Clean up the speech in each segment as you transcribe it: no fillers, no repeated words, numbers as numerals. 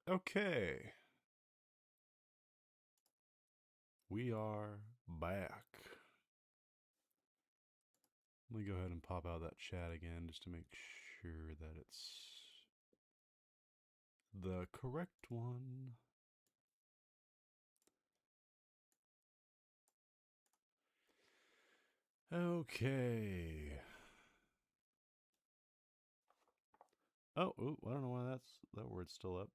Okay. We are back. Let me go ahead and pop out that chat again just to make sure that it's the correct one. Okay. Oh, ooh, I don't know why that word's still up.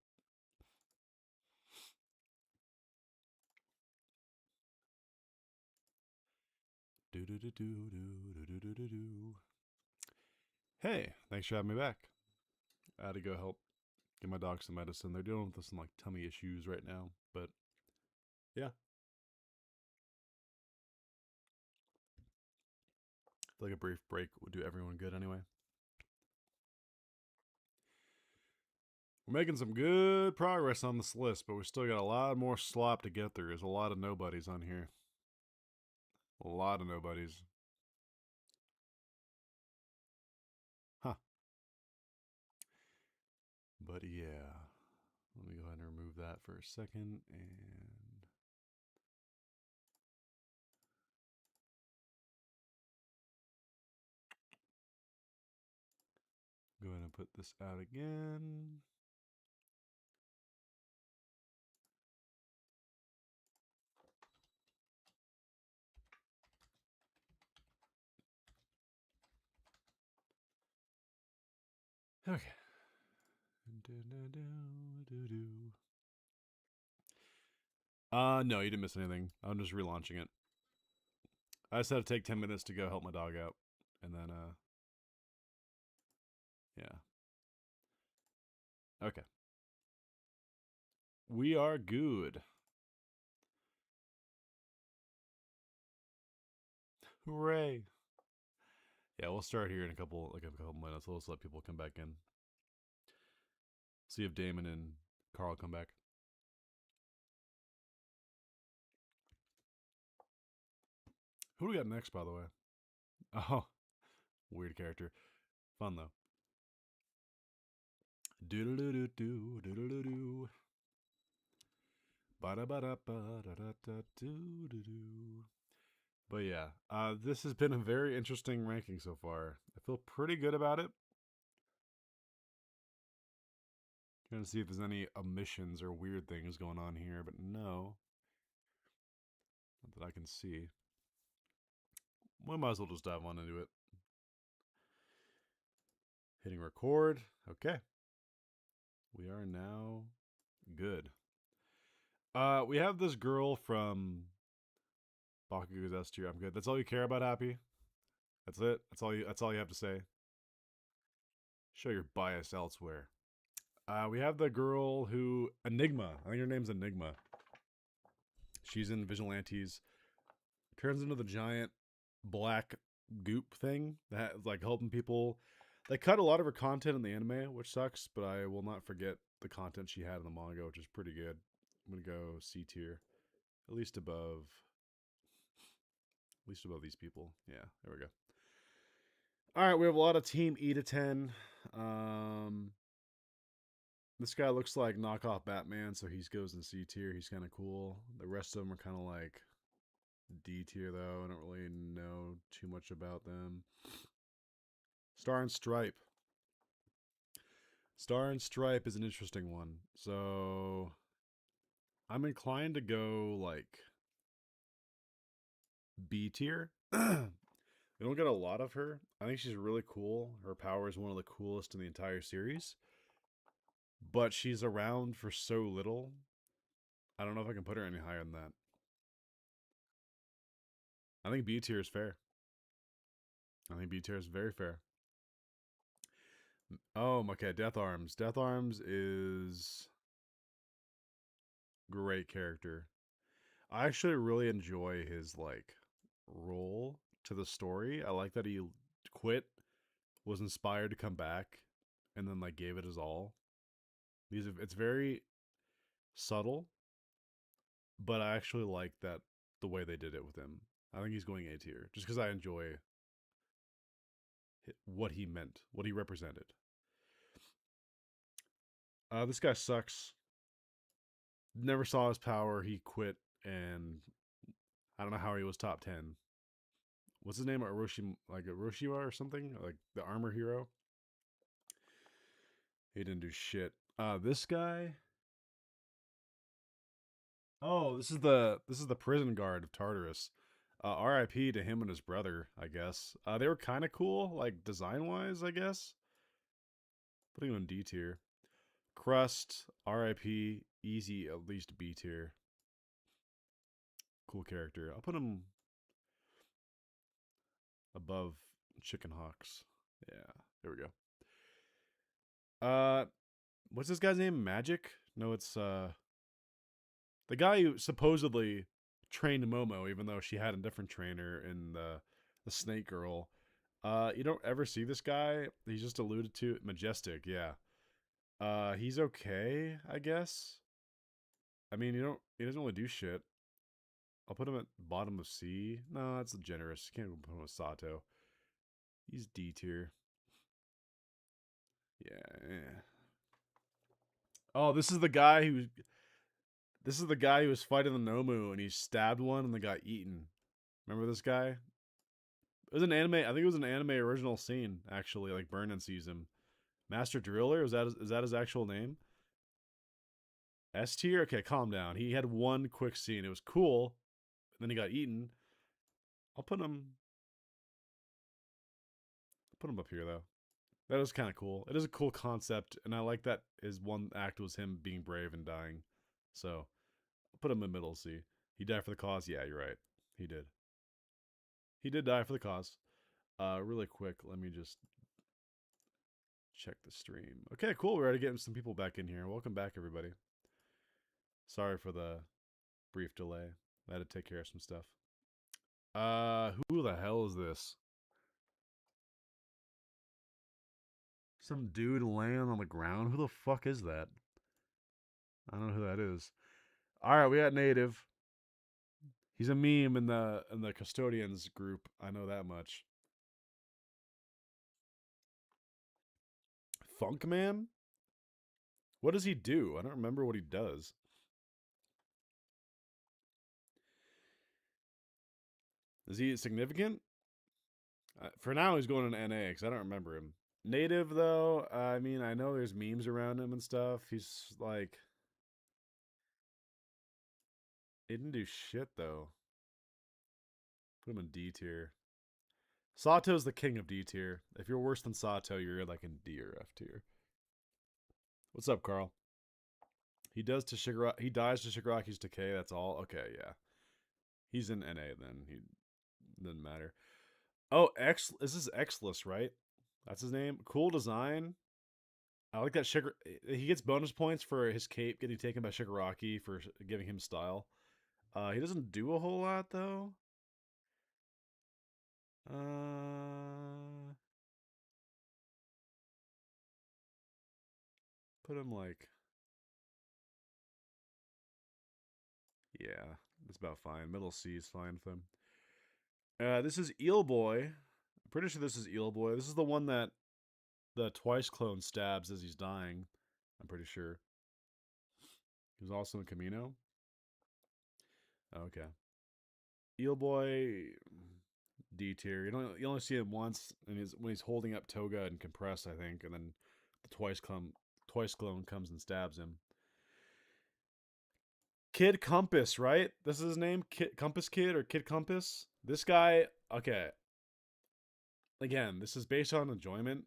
Do do do do do do do do do. Hey, thanks for having me back. I had to go help get my dog some medicine. They're dealing with some like tummy issues right now, but yeah. I feel like a brief break would do everyone good anyway. We're making some good progress on this list, but we still got a lot more slop to get through. There's a lot of nobodies on here. A lot of nobodies. Huh. But yeah. Let me go ahead and remove that for a second and go ahead and put this out again. Okay. No, you didn't miss anything. I'm just relaunching it. I just had to take 10 minutes to go help my dog out. And then, yeah. Okay. We are good. Hooray. Yeah, we'll start here in a couple minutes. We'll just let people come back in. See if Damon and Carl come back. Who do we got next, by the way? Oh, weird character. Fun, though. Do-do-do-do-do, do-do-do-do. Ba-da-ba-da-ba-da-da-da-do-do-do. But yeah, this has been a very interesting ranking so far. I feel pretty good about it. Trying to see if there's any omissions or weird things going on here, but no. Not that I can see. We might as well just dive on into it. Hitting record. Okay. We are now good. We have this girl from Bakugo's S tier. I'm good. That's all you care about, Happy? That's it? That's all you have to say? Show your bias elsewhere. We have the girl who Enigma. I think her name's Enigma. She's in Vigilantes. Turns into the giant black goop thing that like helping people. They cut a lot of her content in the anime, which sucks, but I will not forget the content she had in the manga, which is pretty good. I'm gonna go C tier. At least above these people. Yeah, there we go. Alright, we have a lot of Team E to 10. This guy looks like knockoff Batman, so he goes in C tier. He's kind of cool. The rest of them are kind of like D tier, though. I don't really know too much about them. Star and Stripe. Star and Stripe is an interesting one. So I'm inclined to go like B tier. We don't get a lot of her. I think she's really cool. Her power is one of the coolest in the entire series. But she's around for so little. I don't know if I can put her any higher than that. I think B tier is fair. I think B tier is very fair. Oh, okay. Death Arms. Death Arms is great character. I actually really enjoy his like role to the story. I like that he quit, was inspired to come back, and then like gave it his all. It's very subtle, but I actually like that the way they did it with him. I think he's going A tier just because I enjoy what he meant, what he represented. This guy sucks. Never saw his power. He quit, and I don't know how he was top 10. What's his name? Orochimaru or something? Like the armor hero? He didn't do shit. This guy. Oh, this is the prison guard of Tartarus. R.I.P. to him and his brother, I guess. They were kind of cool, like design wise, I guess. Putting him in D tier. Crust, R.I.P. Easy, at least B tier. Cool character. I'll put him above Chicken Hawks. Yeah, there we go. What's this guy's name? Magic? No, it's the guy who supposedly trained Momo, even though she had a different trainer in the Snake Girl. You don't ever see this guy. He's just alluded to. Majestic, yeah. He's okay, I guess. I mean, he doesn't really do shit. I'll put him at bottom of C. No, that's generous. You can't put him with Sato. He's D tier. Yeah. Oh, this is the guy who was fighting the Nomu and he stabbed one and they got eaten. Remember this guy? It was an anime. I think it was an anime original scene actually. Like Burnin sees him. Master Driller. Is that his actual name? S tier. Okay, calm down. He had one quick scene. It was cool. And then he got eaten. I'll put him up here though. That was kind of cool. It is a cool concept, and I like that his one act was him being brave and dying. So I'll put him in middle C. He died for the cause. Yeah, you're right. He did. He did die for the cause. Really quick, let me just check the stream. Okay, cool. We're already getting some people back in here. Welcome back, everybody. Sorry for the brief delay. I had to take care of some stuff. Who the hell is this? Some dude laying on the ground? Who the fuck is that? I don't know who that is. Alright, we got Native. He's a meme in the custodians group. I know that much. Funkman? What does he do? I don't remember what he does. Is he significant? For now, he's going to NA because I don't remember him. Native, though, I mean, I know there's memes around him and stuff. He's like... He didn't do shit, though. Put him in D tier. Sato's the king of D tier. If you're worse than Sato, you're like in D or F tier. What's up, Carl? He dies to Shigaraki's decay, that's all? Okay, yeah. He's in NA then. He doesn't matter. Oh, this is Xless, right? That's his name. Cool design. I like that he gets bonus points for his cape getting taken by Shigaraki for giving him style. He doesn't do a whole lot though. Put him like, yeah, it's about fine. Middle C is fine for him. This is Eel Boy. I'm pretty sure this is Eel Boy. This is the one that the Twice clone stabs as he's dying. I'm pretty sure. He was also in Camino. Okay. Eel Boy, D tier. You only see him once, and when he's holding up Toga and Compress, I think, and then the Twice clone comes and stabs him. Kid Compass, right? This is his name? Compass Kid or Kid Compass? This guy, okay. Again, this is based on enjoyment.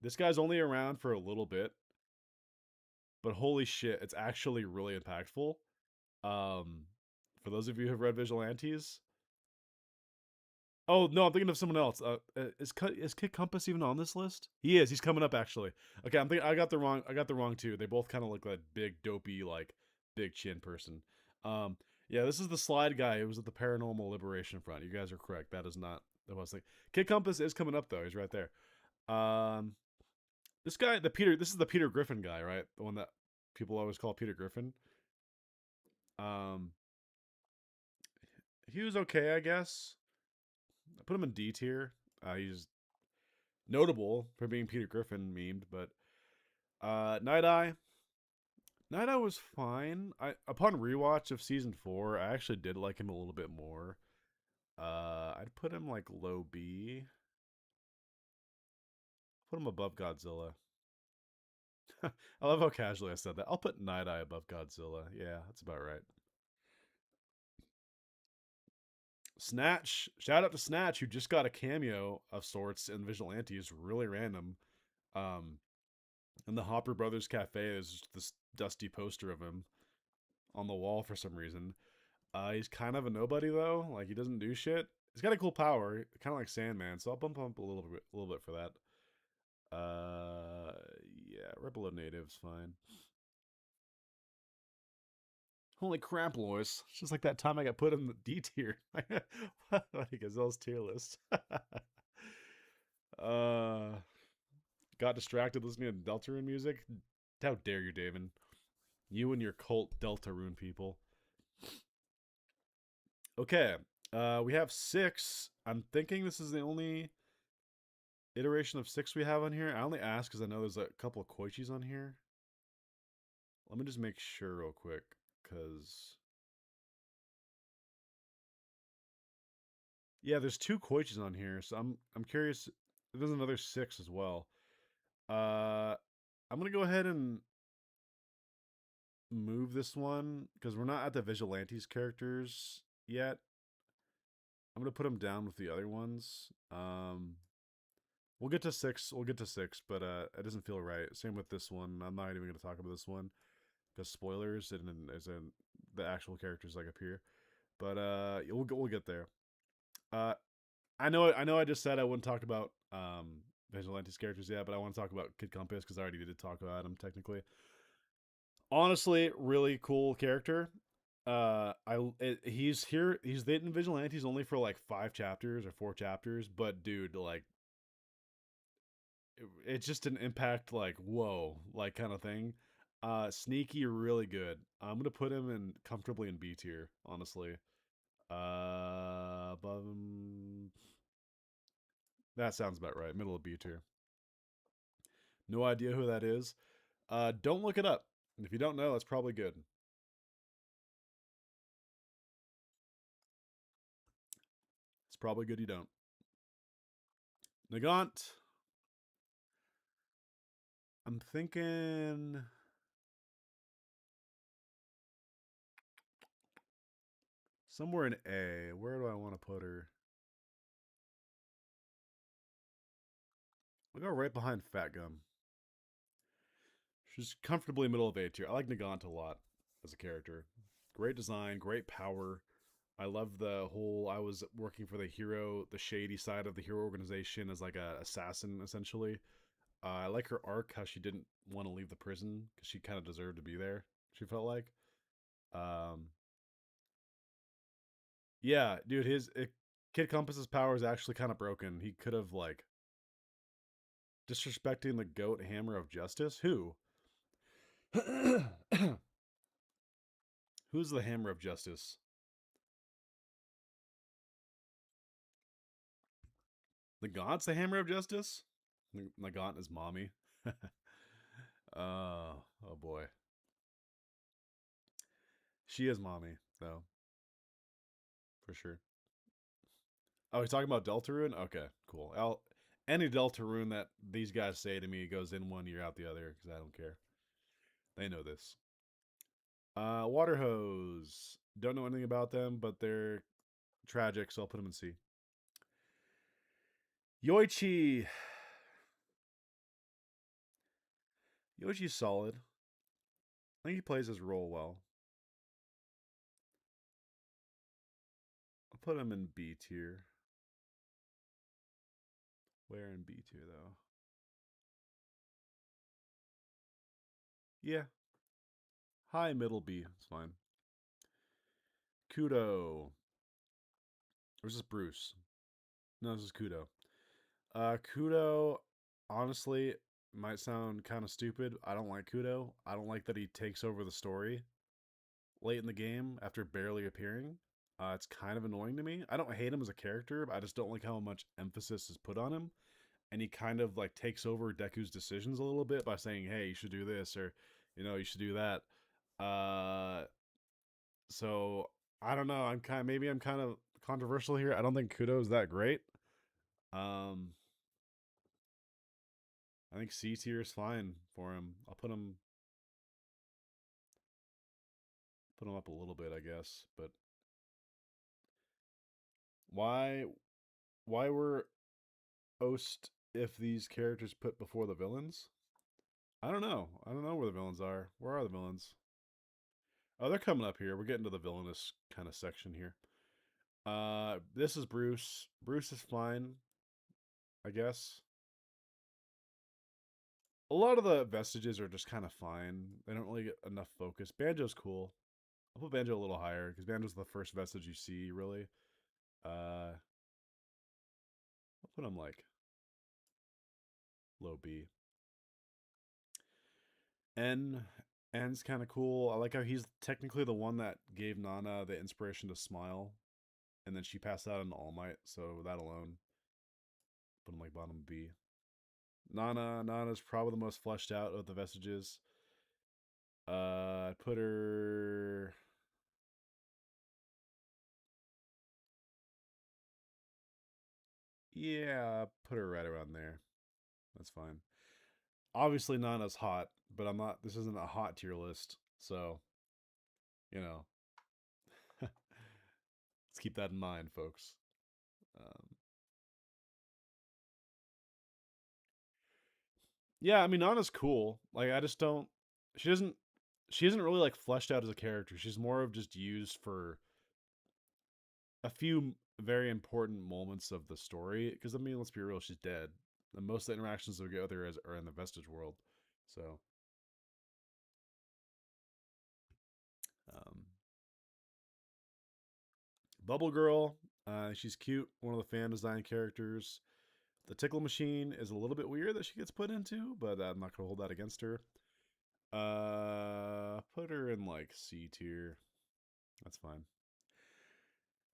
This guy's only around for a little bit. But holy shit, it's actually really impactful. For those of you who have read Vigilantes. Oh, no, I'm thinking of someone else. Is Kid Compass even on this list? He is. He's coming up, actually. Okay, I got the wrong two. They both kind of look like big, dopey, like, big chin person. Yeah, this is the slide guy who was at the Paranormal Liberation Front. You guys are correct. That is not the most thing. Kid Compass is coming up, though. He's right there. This guy, this is the Peter Griffin guy, right? The one that people always call Peter Griffin. he was okay, I guess. I put him in D tier. He's notable for being Peter Griffin memed, but Night Eye. Night Eye was fine. Upon rewatch of season 4, I actually did like him a little bit more. I'd put him like low B. Put him above Godzilla. I love how casually I said that. I'll put Night Eye above Godzilla. Yeah, that's about right. Snatch. Shout out to Snatch, who just got a cameo of sorts in Vigilantes. Really random. Um, in the Hopper Brothers Cafe, there's this dusty poster of him on the wall for some reason. He's kind of a nobody though. Like he doesn't do shit. He's got a cool power, kind of like Sandman. So I'll bump up a little bit for that. Yeah, Rebel Native's fine. Holy crap, Lois. It's just like that time I got put in the D tier. MightyGazelle's tier list. Got distracted listening to Deltarune music. How dare you, David? You and your cult Deltarune people. Okay, we have 6. I'm thinking this is the only iteration of 6 we have on here. I only ask because I know there's a couple of Koichis on here. Let me just make sure real quick, because yeah, there's 2 Koichis on here, so I'm curious. There's another 6 as well. I'm gonna go ahead and move this one because we're not at the Vigilantes characters yet. I'm gonna put them down with the other ones. We'll get to 6. We'll get to 6, but it doesn't feel right. Same with this one. I'm not even gonna talk about this one because spoilers and as in the actual characters like up here. But we'll get there. I know I just said I wouldn't talk about Vigilantes characters yet, but I want to talk about Kid Compass because I already did talk about him technically. Honestly, really cool character. He's here. He's in Vigilantes only for like 5 chapters or 4 chapters, but dude, like, it's just an impact like whoa, like kind of thing. Sneaky, really good. I'm gonna put him in comfortably in B tier, honestly. Above him. That sounds about right. Middle of B tier. No idea who that is. Don't look it up. If you don't know, that's probably good. It's probably good you don't. Nagant. I'm thinking somewhere in A. Where do I want to put her? We'll go right behind Fat Gum. She's comfortably middle of A tier. I like Nagant a lot as a character. Great design, great power. I love the whole. I was working for the hero, the shady side of the hero organization as like a assassin, essentially. I like her arc, how she didn't want to leave the prison because she kind of deserved to be there. She felt like, um, yeah, dude. Kid Compass's power is actually kind of broken. He could have like disrespecting the goat hammer of justice. Who? Who's the hammer of justice? The Gaunt's the hammer of justice? The Gaunt is mommy. Oh boy. She is mommy, though. For sure. Oh, he's talking about Deltarune? Okay, cool. Any Deltarune that these guys say to me goes in one ear out the other, because I don't care. They know this. Water Hose. Don't know anything about them, but they're tragic, so I'll put them in C. Yoichi. Yoichi's solid. I think he plays his role well. I'll put him in B tier. Where in B tier, though? Yeah. High, middle B. It's fine. Kudo. Or is this Bruce? No, this is Kudo. Kudo, honestly, might sound kind of stupid. I don't like Kudo. I don't like that he takes over the story late in the game after barely appearing. It's kind of annoying to me. I don't hate him as a character, but I just don't like how much emphasis is put on him. And he kind of like takes over Deku's decisions a little bit by saying, "Hey, you should do this," or you should do that. Uh, so I don't know. I'm kind of controversial here. I don't think Kudo is that great. Um, I think C tier is fine for him. I'll put him up a little bit, I guess. But why why were Ost if these characters put before the villains? I don't know. I don't know where the villains are. Where are the villains? Oh, they're coming up here. We're getting to the villainous kind of section here. This is Bruce. Bruce is fine, I guess. A lot of the vestiges are just kind of fine. They don't really get enough focus. Banjo's cool. I'll put Banjo a little higher because Banjo's the first vestige you see, really. I'll put him like low B. N N's kind of cool. I like how he's technically the one that gave Nana the inspiration to smile, and then she passed out on All Might. So that alone, put him like bottom B. Nana's probably the most fleshed out of the vestiges. Put her. Yeah, put her right around there. That's fine. Obviously, Nana's hot, but I'm not. This isn't a hot tier list, so you know, let's keep that in mind, folks. Um, yeah, I mean, Nana's cool. Like, I just don't. She doesn't. She isn't really like fleshed out as a character. She's more of just used for a few very important moments of the story. Because I mean, let's be real, she's dead. And most of the interactions we get with her are in the Vestige world. So, um, Bubble Girl, she's cute. One of the fan design characters. The tickle machine is a little bit weird that she gets put into, but I'm not gonna hold that against her. Put her in like C tier. That's fine.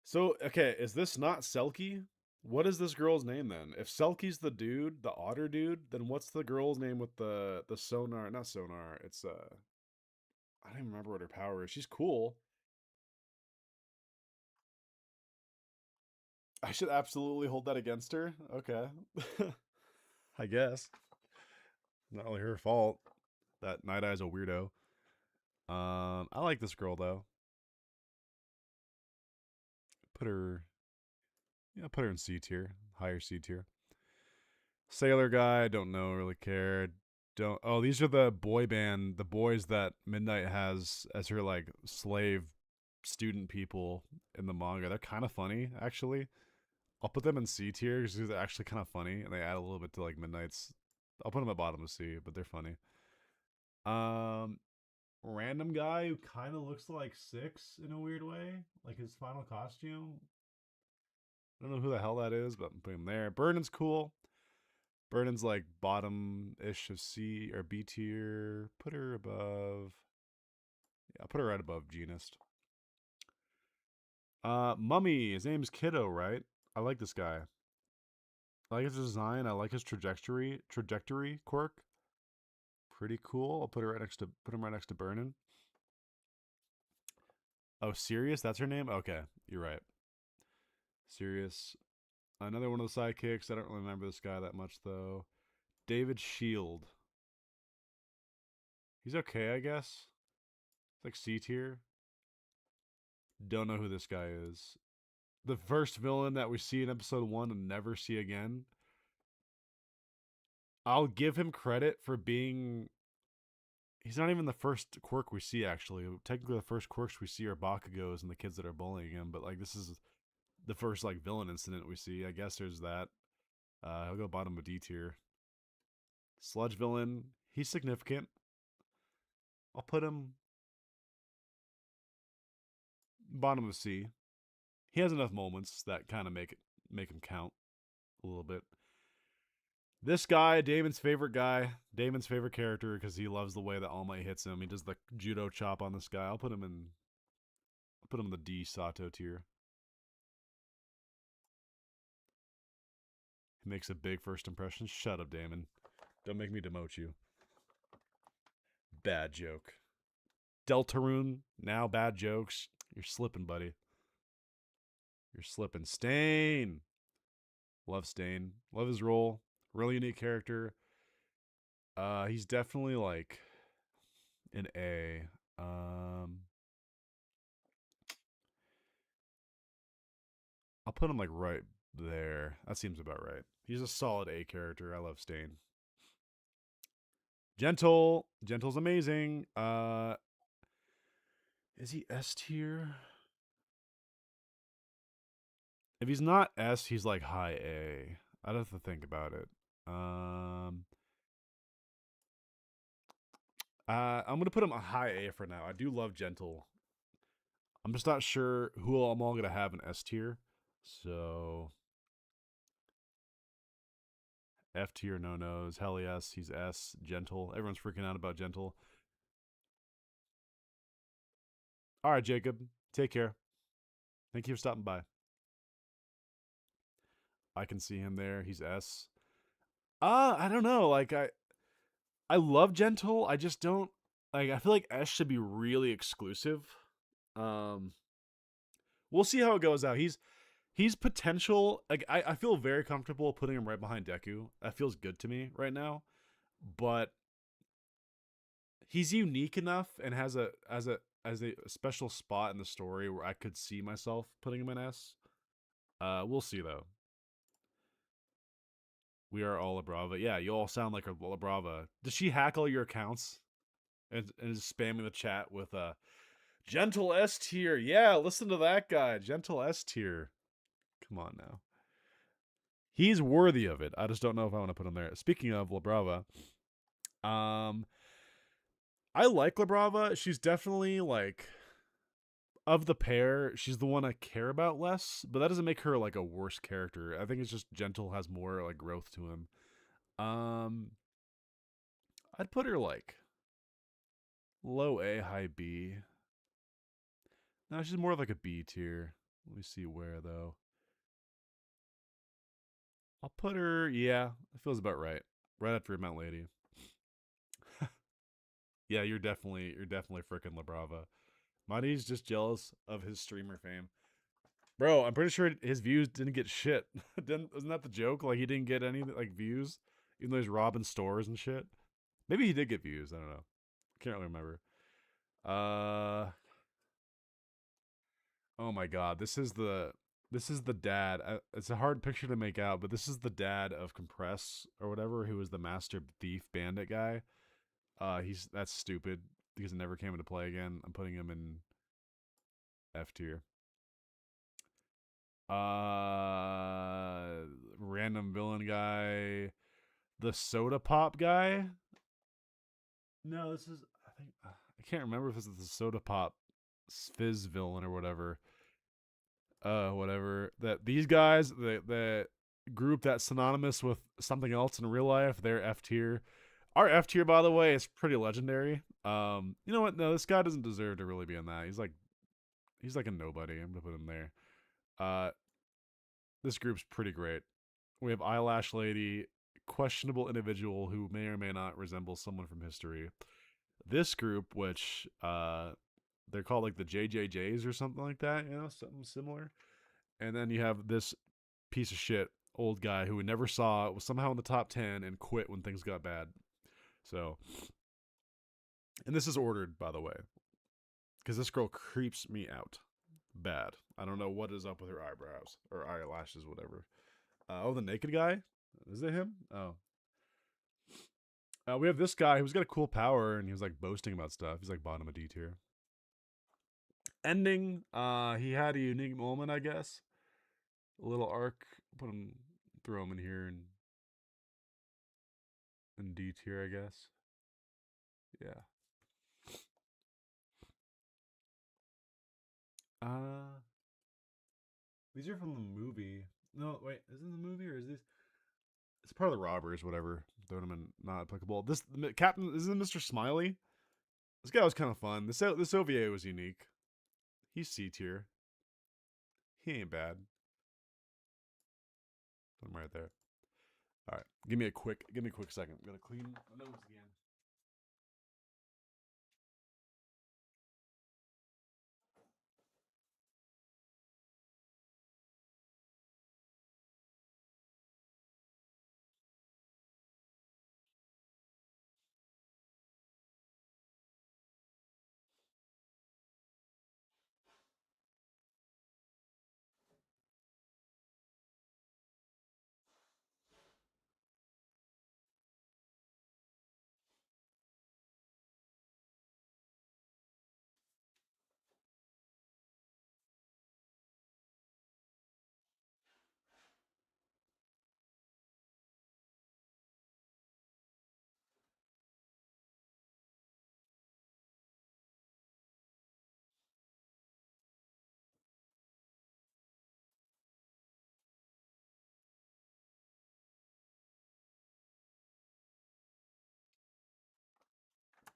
So, okay, is this not Selkie? What is this girl's name then? If Selkie's the dude, the otter dude, then what's the girl's name with the sonar? Not sonar. It's I don't even remember what her power is. She's cool. I should absolutely hold that against her. Okay. I guess. Not really her fault. That Night Eye's a weirdo. I like this girl though. Put her put her in C tier. Higher C tier. Sailor guy, don't know, really care. Don't Oh, these are the boy band, the boys that Midnight has as her like slave student people in the manga. They're kind of funny, actually. I'll put them in C tier because they're actually kind of funny and they add a little bit to like Midnight's. I'll put them at bottom of C, but they're funny. Um, Random guy who kind of looks like Six in a weird way, like his final costume. I don't know who the hell that is, but I'm putting him there. Burnen's cool. Burnen's like bottom-ish of C or B tier. Put her above. Yeah, I'll put her right above Genist. Mummy. His name's Kiddo, right? I like this guy. I like his design. I like his trajectory quirk. Pretty cool. I'll put him right next to Burnin. Oh, Sirius? That's her name? Okay, you're right. Sirius. Another one of the sidekicks. I don't really remember this guy that much though. David Shield. He's okay, I guess. It's like C tier. Don't know who this guy is. The first villain that we see in episode 1 and never see again. I'll give him credit for being. He's not even the first quirk we see, actually. Technically, the first quirks we see are Bakugos and the kids that are bullying him, but like this is the first like villain incident we see. I guess there's that. I'll go bottom of D tier. Sludge villain. He's significant. I'll put him bottom of C. He has enough moments that kind of make him count a little bit. This guy, Damon's favorite character because he loves the way that All Might hits him. He does the judo chop on this guy. I'll put him Put him in the D Sato tier. He makes a big first impression. Shut up, Damon. Don't make me demote you. Bad joke. Deltarune, now bad jokes. You're slipping, buddy. You're slipping. Stain. Love Stain. Love his role. Really unique character. He's definitely like an A. I'll put him like right there. That seems about right. He's a solid A character. I love Stain. Gentle. Gentle's amazing. Is he S tier? If he's not S, he's like high A. I'd have to think about it. I'm gonna put him a high A for now. I do love Gentle. I'm just not sure who I'm all gonna have in S tier. So F tier, no nos. Hell yes, he's S. Gentle. Everyone's freaking out about Gentle. All right, Jacob. Take care. Thank you for stopping by. I can see him there. He's S. I don't know. Like I love Gentle. I just don't like. I feel like S should be really exclusive. We'll see how it goes out. He's potential. Like I feel very comfortable putting him right behind Deku. That feels good to me right now. But he's unique enough and has a special spot in the story where I could see myself putting him in S. We'll see though. We are all Labrava. Yeah, you all sound like a Labrava. Does she hack all your accounts and is spamming the chat with Gentle S tier? Yeah, listen to that guy. Gentle S tier. Come on now. He's worthy of it. I just don't know if I want to put him there. Speaking of Labrava, I like Labrava. She's definitely like of the pair, she's the one I care about less, but that doesn't make her like a worse character. I think it's just Gentle has more like growth to him. I'd put her like low A, high B. No, she's more of like a B tier. Let me see where though. I'll put her, yeah, it feels about right. Right after Mount Lady. Yeah, you're definitely freaking Labrava. Mighty's just jealous of his streamer fame. Bro, I'm pretty sure his views didn't get shit. Wasn't that the joke? Like he didn't get any like views, even though he's robbing stores and shit. Maybe he did get views. I don't know. Can't really remember. Oh my god, this is the dad. It's a hard picture to make out, but this is the dad of Compress or whatever, who was the master thief bandit guy. That's stupid because it never came into play again. I'm putting him in F tier. Random villain guy, the soda pop guy. No, this is I can't remember if this is the soda pop fizz villain or whatever. Whatever. That these guys, the group that's synonymous with something else in real life, they're F tier. Our F tier, by the way, is pretty legendary. You know what? No, this guy doesn't deserve to really be in that. He's like a nobody. I'm gonna put him there. This group's pretty great. We have Eyelash Lady, questionable individual who may or may not resemble someone from history. This group, which they're called like the JJJs or something like that, you know, something similar. And then you have this piece of shit old guy who we never saw, was somehow in the top 10 and quit when things got bad. So, and this is ordered, by the way, because this girl creeps me out bad. I don't know what is up with her eyebrows or eyelashes, whatever. Oh, the naked guy? Is it him? Oh. We have this guy who's got a cool power and he was like boasting about stuff. He's like bottom of D tier. Ending, he had a unique moment, I guess. A little arc. Throw him in here and in D tier, I guess. Yeah. These are from the movie. No, wait, is it the movie or is this? It's part of the robbers, whatever. Throwing them in not applicable. This Captain isn't Mr. Smiley. This guy was kind of fun. This OVA was unique. He's C tier. He ain't bad. I'm right there. All right, give me a quick second. I'm gonna clean my nose again.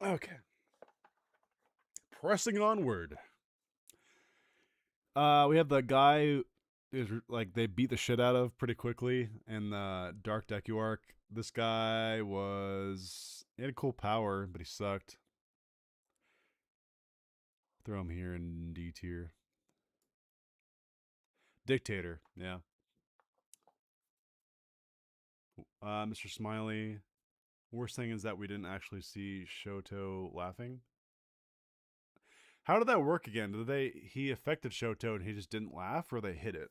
Okay. Pressing onward. We have the guy who is like they beat the shit out of pretty quickly in the Dark Deku arc. This guy he had cool power, but he sucked. Throw him here in D tier. Dictator, yeah. Mr. Smiley. Worst thing is that we didn't actually see Shoto laughing. How did that work again? He affected Shoto and he just didn't laugh, or they hit it?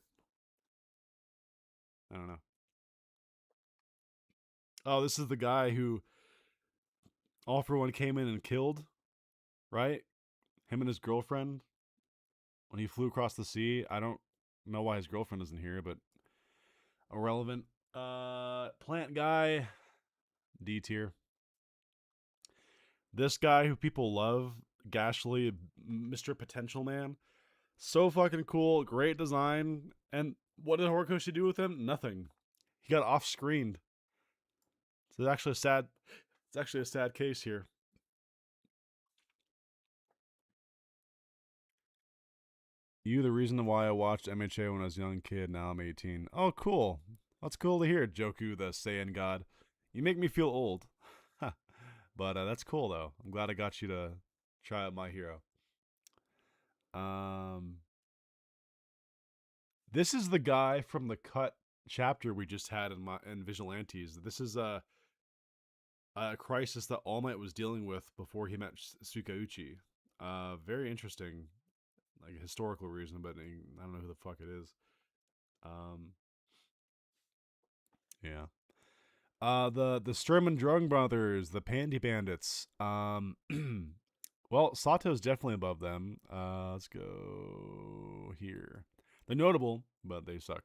I don't know. Oh, this is the guy who All For One came in and killed, right? Him and his girlfriend when he flew across the sea. I don't know why his girlfriend isn't here, but irrelevant. Plant guy, D tier. This guy who people love, Gashly, Mr. Potential Man. So fucking cool, great design. And what did Horikoshi do with him? Nothing. He got off-screened. So it's actually a sad case here. You the reason why I watched MHA when I was a young kid, now I'm 18. Oh, cool. That's cool to hear, Joku, the Saiyan god. You make me feel old. But that's cool, though. I'm glad I got you to try out My Hero. This is the guy from the cut chapter we just had in Vigilantes. This is a crisis that All Might was dealing with before he met Tsukauchi. Very interesting, like a historical reason, but I don't know who the fuck it is. Yeah. The Sturm and Drug Brothers, the Panty Bandits. Well, Sato's definitely above them. Let's go here. They're notable, but they suck.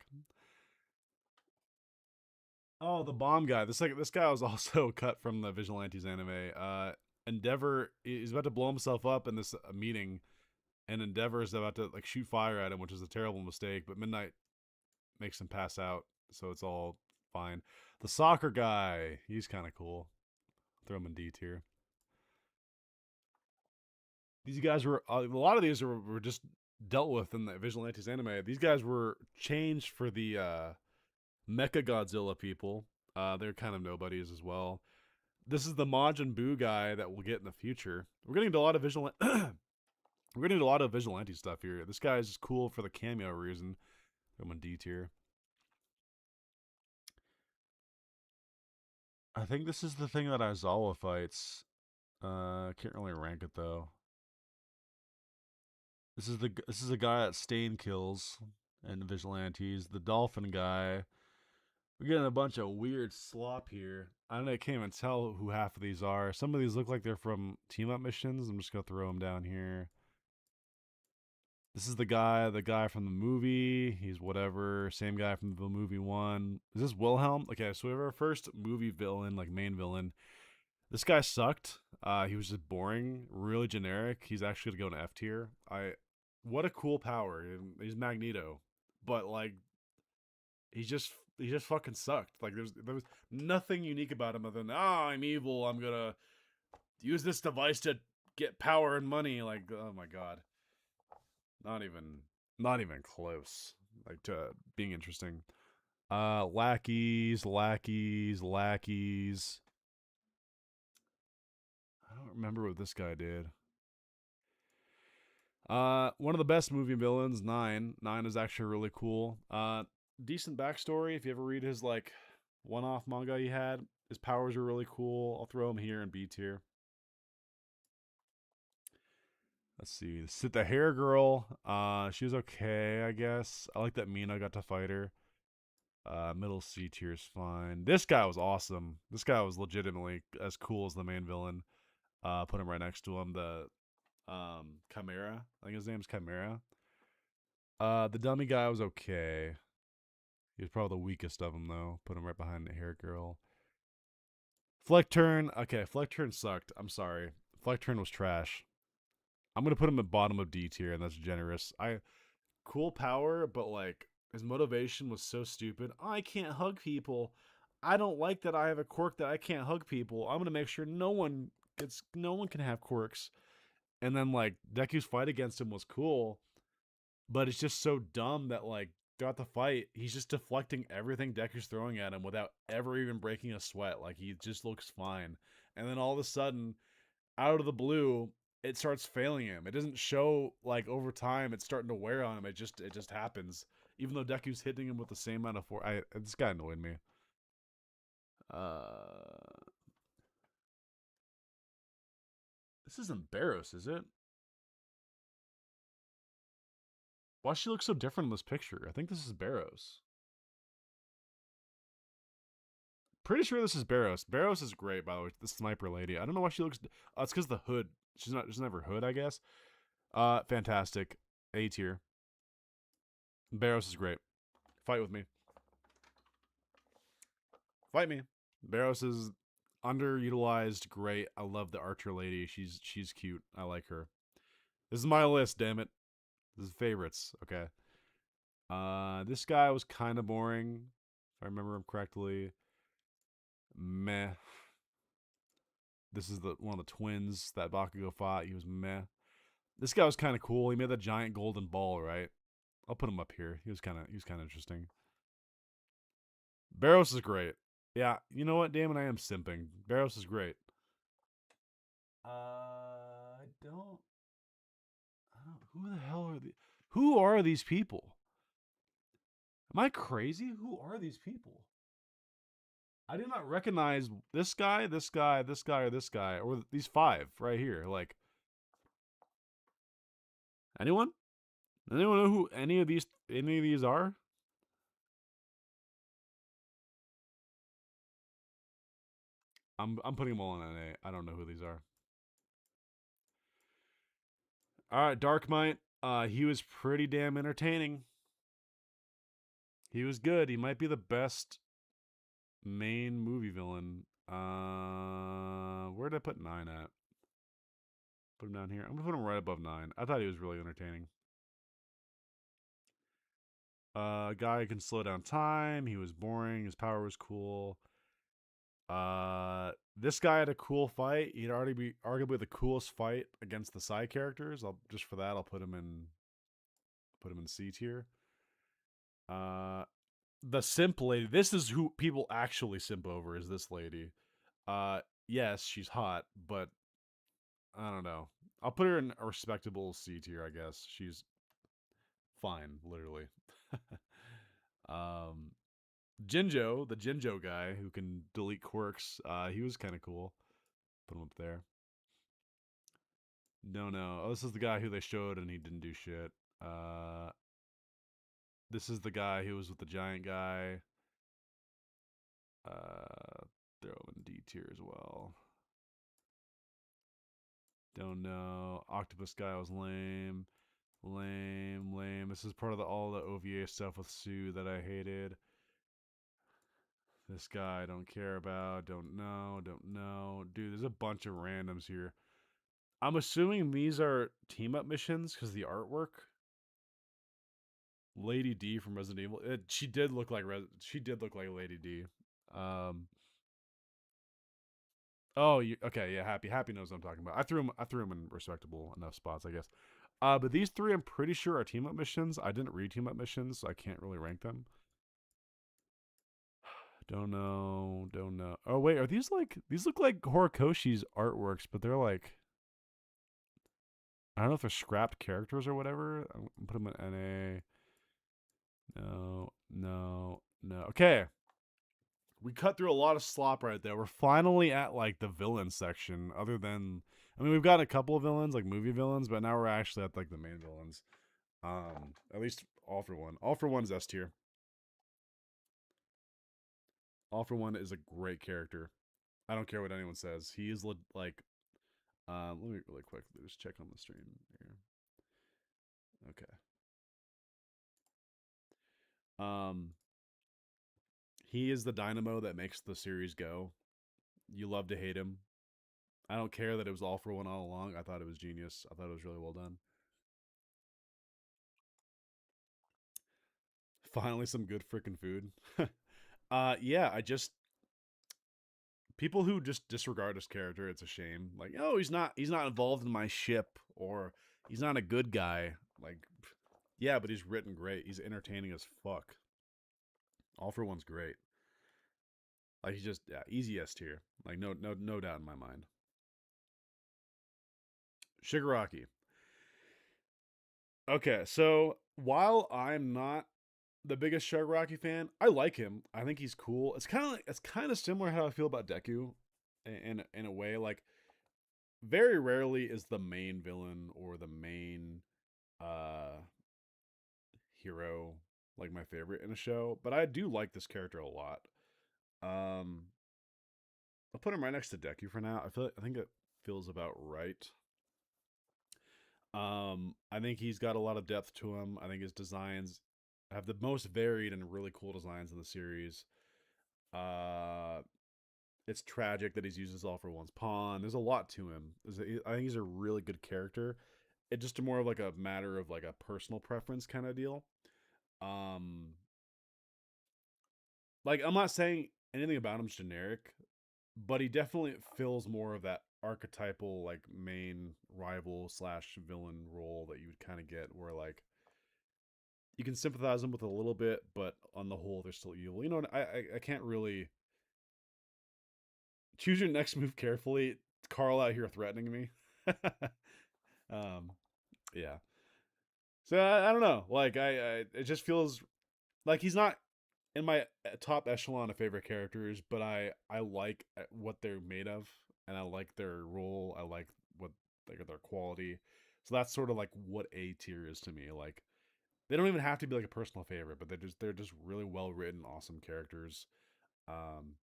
Oh, the bomb guy. This guy was also cut from the Vigilantes anime. Endeavor is about to blow himself up in this meeting, and Endeavor is about to like shoot fire at him, which is a terrible mistake. But Midnight makes him pass out, so it's all fine. The soccer guy, he's kind of cool. Throw him in D tier. These guys were a lot of these were just dealt with in the Vigilantes anime. These guys were changed for the Mecha Godzilla people. They're kind of nobodies as well. This is the Majin Buu guy that we'll get in the future. We're getting into a lot of we're getting into a lot of Vigilante stuff here. This guy is cool for the cameo reason. I'm on D tier. I think this is the thing that Aizawa fights. Can't really rank it though. This is a guy that Stain kills in Vigilantes. The Dolphin guy. We're getting a bunch of weird slop here. I can't even tell who half of these are. Some of these look like they're from team-up missions. I'm just going to throw them down here. This is the guy from the movie. He's whatever. Same guy from the movie 1. Is this Wilhelm? Okay, so we have our first movie villain, like main villain. This guy sucked. He was just boring, really generic. He's actually going to go in F tier. What a cool power. He's Magneto. But, like, he just fucking sucked. Like there was nothing unique about him other than I'm evil. I'm gonna use this device to get power and money. Like, oh my god, Not even, not even close. Like to being interesting. Lackeys, lackeys, lackeys. I don't remember what this guy did. One of the best movie villains, Nine. Nine is actually really cool. Decent backstory. If you ever read his like one-off manga he had, his powers are really cool. I'll throw him here in B tier. Let's see. Sit the hair girl. She was okay, I guess. I like that Mina got to fight her. Middle C tier is fine. This guy was awesome. This guy was legitimately as cool as the main villain. Put him right next to him. The Chimera. I think his name's Chimera. The dummy guy was okay. He was probably the weakest of them though. Put him right behind the hair girl. Fleckturn. Okay, Fleckturn sucked. I'm sorry. Fleckturn was trash. I'm gonna put him at bottom of D tier, and that's generous. Cool power, but like his motivation was so stupid. I can't hug people. I don't like that I have a quirk that I can't hug people. I'm gonna make sure no one can have quirks. And then like Deku's fight against him was cool, but it's just so dumb that like throughout the fight he's just deflecting everything Deku's throwing at him without ever even breaking a sweat. Like he just looks fine. And then all of a sudden, out of the blue, it starts failing him. It doesn't show like over time it's starting to wear on him. It just happens. Even though Deku's hitting him with the same amount of force. This guy annoyed me. This isn't Barros, is it? Why does she look so different in this picture? I think this is Barros. Pretty sure this is Barros. Barros is great, by the way. The sniper lady. I don't know why she looks. It's because the hood. She doesn't have her hood, I guess. Fantastic. A tier. Barros is great. Fight with me. Fight me. Barros is underutilized. Great. I love the archer lady. She's cute. I like her. This is my list. Damn it. This is favorites. Okay. This guy was kind of boring, if I remember him correctly. Meh. This is the one of the twins that Bakugo fought. He was meh. This guy was kind of cool. He made the giant golden ball, right? I'll put him up here. He was kind of interesting. Barros is great. Yeah, you know what? Damn it, I am simping. Barros is great. I don't. Who the hell are these? Who are these people? Am I crazy? Who are these people? I do not recognize this guy, this guy, this guy, or this guy, or these five right here. Like, anyone? Anyone know who any of these are? I'm putting them all in an A. I don't know who these are. All right, Dark Might. He was pretty damn entertaining. He was good. He might be the best main movie villain. Where did I put 9 at? Put him down here. I'm gonna put him right above 9. I thought he was really entertaining. Guy who can slow down time. He was boring. His power was cool. This guy had a cool fight. He'd already be arguably the coolest fight against the side characters. Just for that, I'll put him in C tier. The simp lady. This is who people actually simp over. Is this lady? Yes, she's hot, but I don't know. I'll put her in a respectable C tier, I guess. She's fine, literally. Jinjo, the Jinjo guy who can delete quirks, he was kind of cool. Put him up there. No. Oh, this is the guy who they showed and he didn't do shit. This is the guy who was with the giant guy. Throw him in D tier as well. Don't know. Octopus guy was lame. Lame. This is part of all the OVA stuff with Sue that I hated. This guy I don't care about. Don't know. Dude, there's a bunch of randoms here. I'm assuming these are team-up missions because the artwork. Lady D from Resident Evil. She did look like Lady D. Oh, okay, yeah, Happy knows what I'm talking about. I threw him in respectable enough spots, I guess. But these three, I'm pretty sure are team up missions. I didn't read team up missions, so I can't really rank them. Don't know. Don't know. Oh wait, are these like these look like Horikoshi's artworks, but they're like I don't know if they're scrapped characters or whatever. I'm put them in NA. No, no, no. Okay, we cut through a lot of slop right there. We're finally at like the villain section. Other than, I mean, we've got a couple of villains, like movie villains, but now we're actually at like the main villains. At least All for One. All for One is S tier. All for One is a great character. I don't care what anyone says. He is like. Let me really quickly just check on the stream here. Okay. Um, he is the dynamo that makes the series go. You love to hate him. I don't care that it was All for One all along. I thought it was genius. I thought it was really well done. Finally, some good freaking food. Yeah, I just people who just disregard his character, it's a shame. Like, oh, he's not involved in my ship, or he's not a good guy. Like, yeah, but he's written great. He's entertaining as fuck. All for One's great. Like he's just easy S tier. Like no doubt in my mind. Shigaraki. Okay, so while I'm not the biggest Shigaraki fan, I like him. I think he's cool. It's kind of similar how I feel about Deku, in a way. Like very rarely is the main villain or the main uh hero like my favorite in a show, but I do like this character a lot. Um, I'll put him right next to Deku for now. I think it feels about right. I think he's got a lot of depth to him. I think his designs have the most varied and really cool designs in the series. Uh, it's tragic that he's used his all for one's pawn. There's a lot to him. I think he's a really good character. It's just more of like a matter of like a personal preference kind of deal. Um, like I'm not saying anything about him's generic, but he definitely fills more of that archetypal like main rival slash villain role that you would kind of get where like you can sympathize them with a little bit, but on the whole they're still evil. You know, I can't really choose your next move carefully. Carl out here threatening me. um, yeah. So I don't know. Like I it just feels like he's not in my top echelon of favorite characters, but I like what they're made of, and I like their role. I like what like their quality. So that's sort of like what A tier is to me. Like they don't even have to be like a personal favorite, but they're just really well written, awesome characters. Um,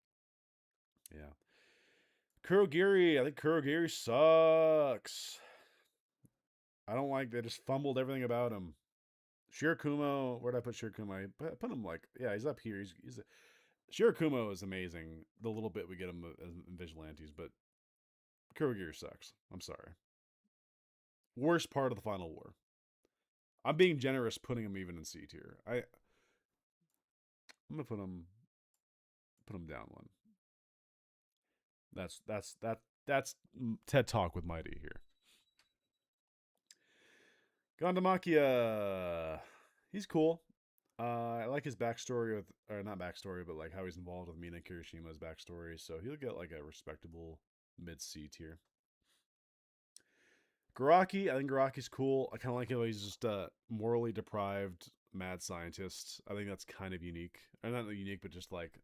yeah. Kurogiri, I think Kurogiri sucks. I don't like they just fumbled everything about him. Shirakumo, where did I put Shirakumo? I put him like yeah, he's up here. He's Shirakumo is amazing. The little bit we get him in Vigilantes, but Kurogiri sucks. I'm sorry. Worst part of the Final War. I'm being generous, putting him even in C tier. I'm gonna put him down one. That's TED Talk with Mighty here. Gandamakia, he's cool. I like his backstory with, or not backstory, but like how he's involved with Mina Kirishima's backstory. So he'll get like a respectable mid C tier. Garaki, I think Garaki's cool. I kind of like how he's just a morally deprived mad scientist. I think that's kind of unique. Or not unique, but just like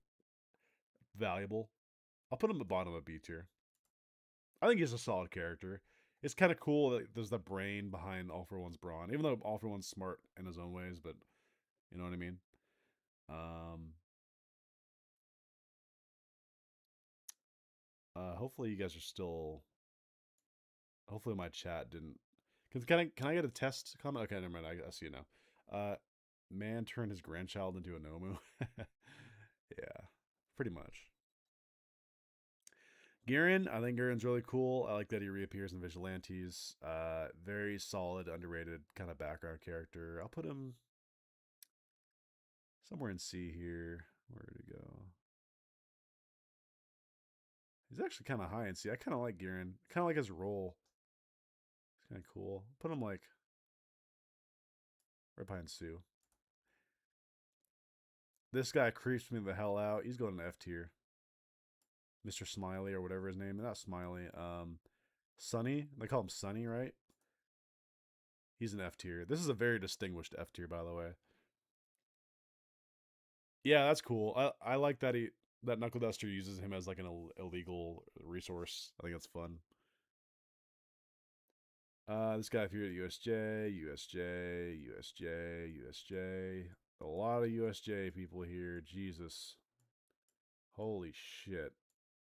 valuable. I'll put him at the bottom of B tier. I think he's a solid character. It's kind of cool that there's the brain behind All for One's brawn, even though All for One's smart in his own ways, but you know what I mean? Um, hopefully you guys are still. Hopefully my chat didn't. Can I get a test comment? Okay, never mind. I see you now. Man turned his grandchild into a Nomu. Yeah, pretty much. Garen, I think Garen's really cool. I like that he reappears in Vigilantes. Very solid, underrated kind of background character. I'll put him somewhere in C here. Where did he go? He's actually kind of high in C. I kind of like Garen. Kind of like his role. It's kind of cool. Put him like Right behind Sue. This guy creeps me the hell out. He's going to F tier. Mr. Smiley or whatever his name is. Not Smiley. Sunny. They call him Sunny, right? He's an F tier. This is a very distinguished F tier, by the way. Yeah, that's cool. I like that that Knuckle Duster uses him as like an illegal resource. I think that's fun. This guy here at USJ, USJ, USJ, USJ. A lot of USJ people here. Jesus. Holy shit.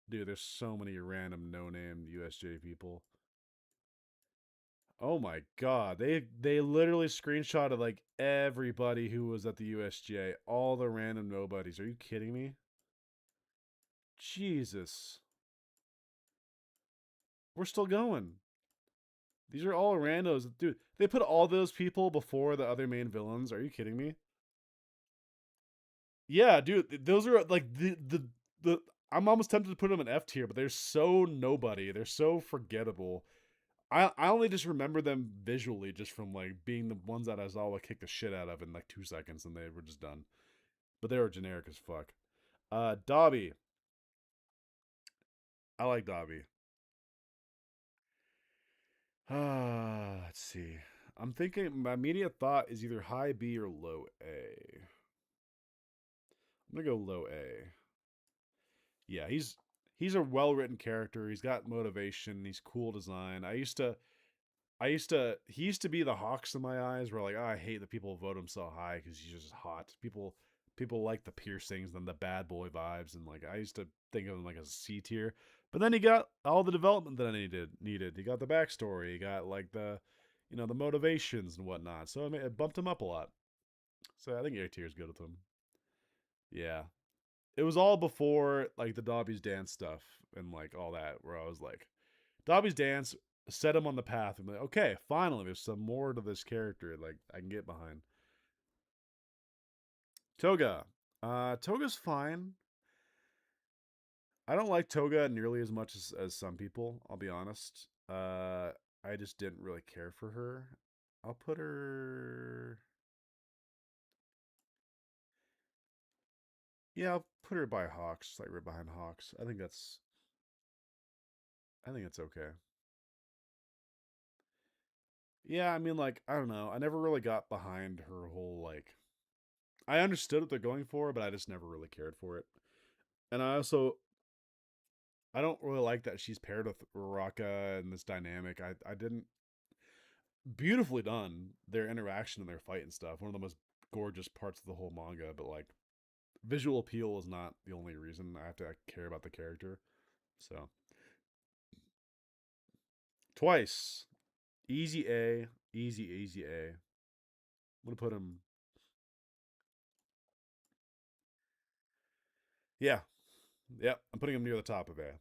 Dude, there's so many random no-name USJ people. Oh my god. They literally screenshotted like everybody who was at the USJ. All the random nobodies. Are you kidding me? Jesus. We're still going. These are all randos. Dude, they put all those people before the other main villains. Are you kidding me? Yeah, dude, those are like the I'm almost tempted to put them in F tier, but they're so nobody. They're so forgettable. I only just remember them visually just from like being the ones that I saw like kick the shit out of in like 2 seconds and they were just done. But they were generic as fuck. Dobby. I like Dobby. Let's see. I'm thinking my immediate thought is either high B or low A. I'm gonna go low A. Yeah, he's a well written character. He's got motivation. He's cool design. He used to be the Hawks in my eyes. Where like, oh, I hate that people vote him so high because he's just hot. People like the piercings and the bad boy vibes, and like I used to think of him like a C tier. But then he got all the development that I needed. He got the backstory. He got like the, the motivations and whatnot. So it bumped him up a lot. So I think A tier is good with him. Yeah, it was all before like the Dobby's dance stuff and like all that, where I was like, Dobby's dance set him on the path and like, okay, finally there's some more to this character like I can get behind. Toga. Toga's fine. I don't like Toga nearly as much as some people, I'll be honest. I just didn't really care for her. I'll put her. Yeah, I'll put her by Hawks, like right behind Hawks. I think it's okay. Yeah, I mean, like, I don't know. I never really got behind her whole, like, I understood what they're going for, but I just never really cared for it. And I don't really like that she's paired with Raka and this dynamic. I didn't, beautifully done, their interaction and their fight and stuff. One of the most gorgeous parts of the whole manga, but, like, visual appeal is not the only reason I have to care about the character. So, Twice. Easy A. Easy A. I'm going to put him. Yeah, yeah, I'm putting him near the top of A.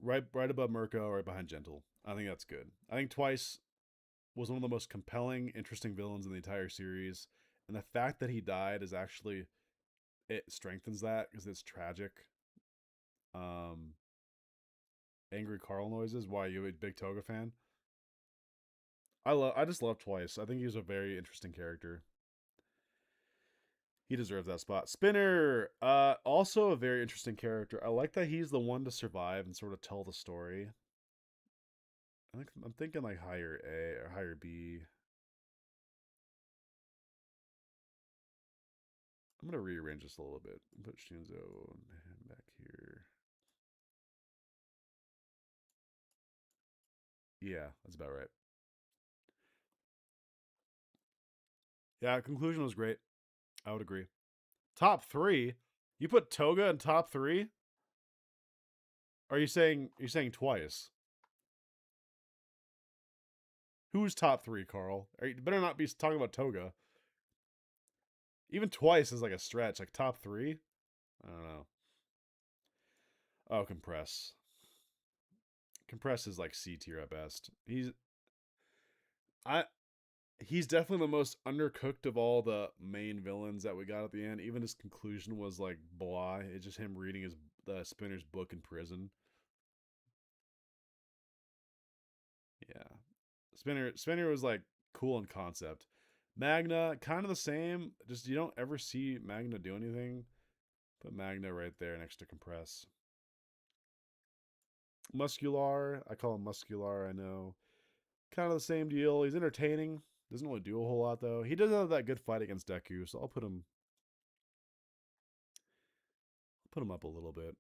Right above Mirko, right behind Gentle. I think that's good. I think Twice was one of the most compelling, interesting villains in the entire series. And the fact that he died is actually, it strengthens that because it's tragic. Um Angry Carl noises. Why, you a big Toga fan? I just love Twice. I think he's a very interesting character. He deserves that spot. Spinner, also a very interesting character. I like that he's the one to survive and sort of tell the story. I'm thinking like higher A or higher B. I'm gonna rearrange this a little bit. Put Shinzo and him back here. Yeah, that's about right. Yeah, conclusion was great. I would agree. Top three? You put Toga in top three? Are you saying Twice? Who's top three, Carl? You better not be talking about Toga. Even Twice is like a stretch. Like top three? I don't know. Oh, Compress. Compress is like C tier at best. I he's definitely the most undercooked of all the main villains that we got at the end. Even his conclusion was like blah. It's just him reading his Spinner's book in prison. Yeah, Spinner was like cool in concept. Magna, kind of the same. Just you don't ever see Magna do anything. Put Magna right there next to Compress. Muscular, I call him Muscular, I know. Kind of the same deal. He's entertaining. Doesn't really do a whole lot, though. He does have that good fight against Deku, so I'll put him up a little bit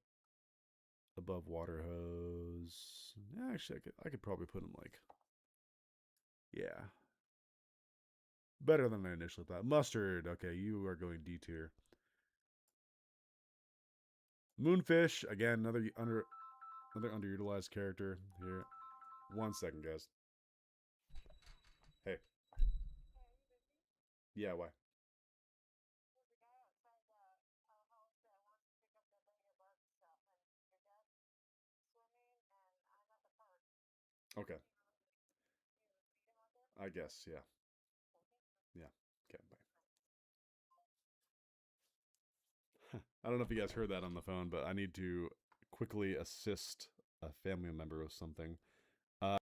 above Water Hose. Yeah, actually, I could probably put him like, yeah, better than I initially thought. Mustard, okay, you are going D tier. Moonfish, again, another underutilized character here. 1 second, guys. Hey, yeah, why? Okay, I guess, yeah, yeah. Okay, bye. I don't know if you guys heard that on the phone, but I need to quickly assist a family member with something. Uh,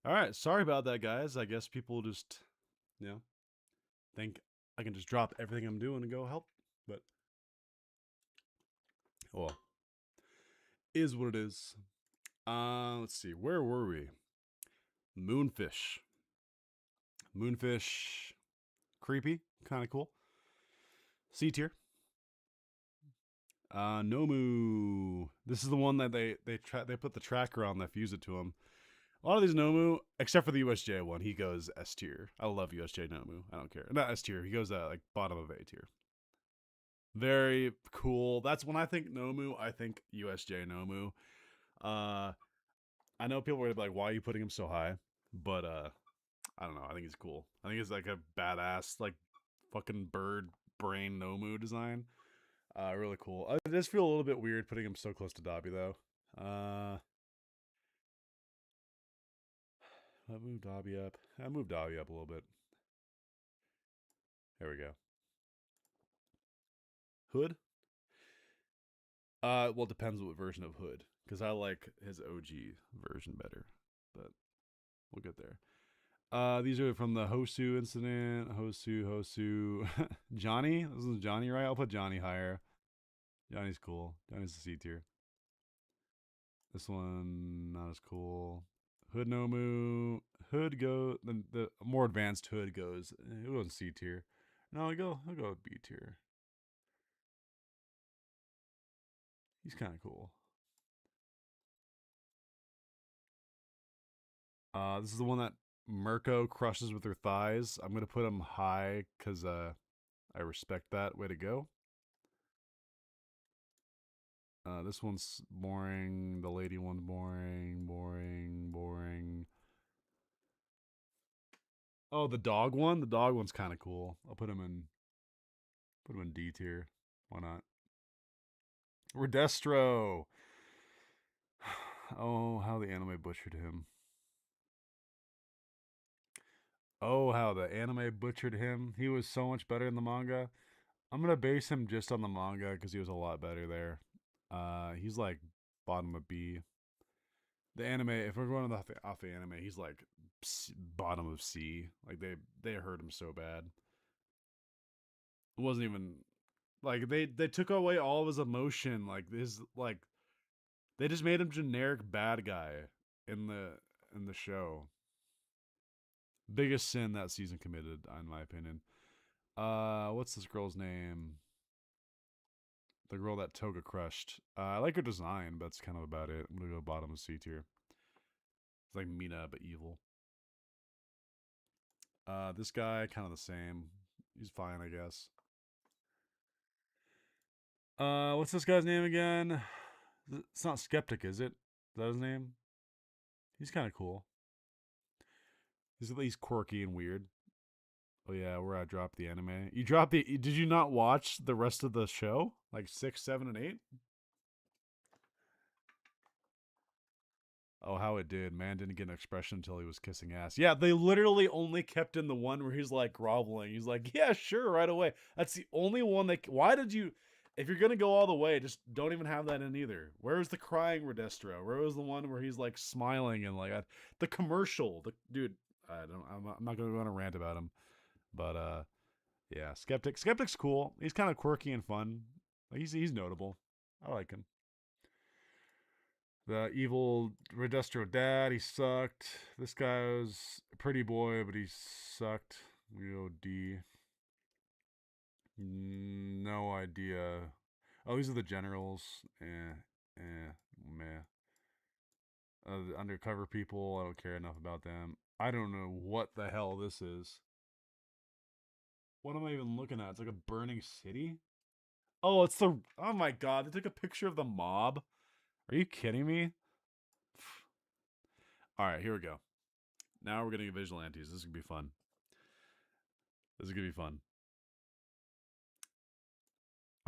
all right, sorry about that, guys. I guess people just, you know, think I can just drop everything I'm doing and go help. But, well, is what it is. Let's see. Where were we? Moonfish. Moonfish. Creepy. Kind of cool. C tier. Nomu. This is the one that they put the tracker on that fused it to him. A lot of these Nomu, except for the USJ one, he goes S tier. I love USJ Nomu. I don't care. Not S tier. He goes like bottom of A tier. Very cool. That's when I think Nomu, I think USJ Nomu. Uh, I know people are like, why are you putting him so high? But I don't know. I think he's cool. I think he's like a badass, like fucking bird brain Nomu design. Really cool. I just feel a little bit weird putting him so close to Dobby though. I moved Dobby up. I moved Dobby up a little bit. There we go. Hood? Well, it depends what version of Hood, because I like his OG version better, but we'll get there. These are from the Hosu incident. Hosu. Johnny? This is Johnny, right? I'll put Johnny higher. Johnny's cool. Johnny's the C tier. This one, not as cool. Hood Nomu. Hood go the more advanced Hood goes. It goes in C tier. No, I'll go with B tier. He's kind of cool. This is the one that Mirko crushes with her thighs. I'm gonna put him high because I respect that. Way to go. This one's boring. The lady one's boring. Oh, the dog one. The dog one's kind of cool. I'll put him in D tier. Why not? Redestro. Oh, how the anime butchered him. Oh, how the anime butchered him. He was so much better in the manga. I'm gonna base him just on the manga because he was a lot better there. He's like bottom of B. The anime, if we're going off the anime, he's like bottom of C. Like they hurt him so bad. It wasn't even like they took away all of his emotion. Like his like they just made him generic bad guy in the show. Biggest sin that season committed, in my opinion. What's this girl's name? The girl that Toga crushed. I like her design, but that's kind of about it. I'm gonna go bottom of C tier. It's like Mina, but evil. This guy, kind of the same. He's fine, I guess. What's this guy's name again? It's not Skeptic, is it? Is that his name? He's kind of cool. He's at least quirky and weird. Oh yeah, where I dropped the anime. You dropped the. Did you not watch the rest of the show? Like 6, 7, and 8? Oh, how it did. Man didn't get an expression until he was kissing ass. Yeah, they literally only kept in the one where he's like groveling. He's like, yeah, sure, right away. That's the only one that. Why did you. If you're going to go all the way, just don't even have that in either. Where was the crying Redestro? Where was the one where he's like smiling and like. The commercial. Dude, I'm not going to go on a rant about him. But, yeah, Skeptic's cool. He's kind of quirky and fun. He's notable. I like him. The evil Redestro dad, he sucked. This guy was a pretty boy, but he sucked. We go D. No idea. Oh, these are the generals. Meh. The undercover people, I don't care enough about them. I don't know what the hell this is. What am I even looking at? It's like a burning city? Oh, it's the... Oh my god, they took a picture of the mob? Are you kidding me? Alright, here we go. Now we're getting vigilantes. This is gonna be fun. This is gonna be fun.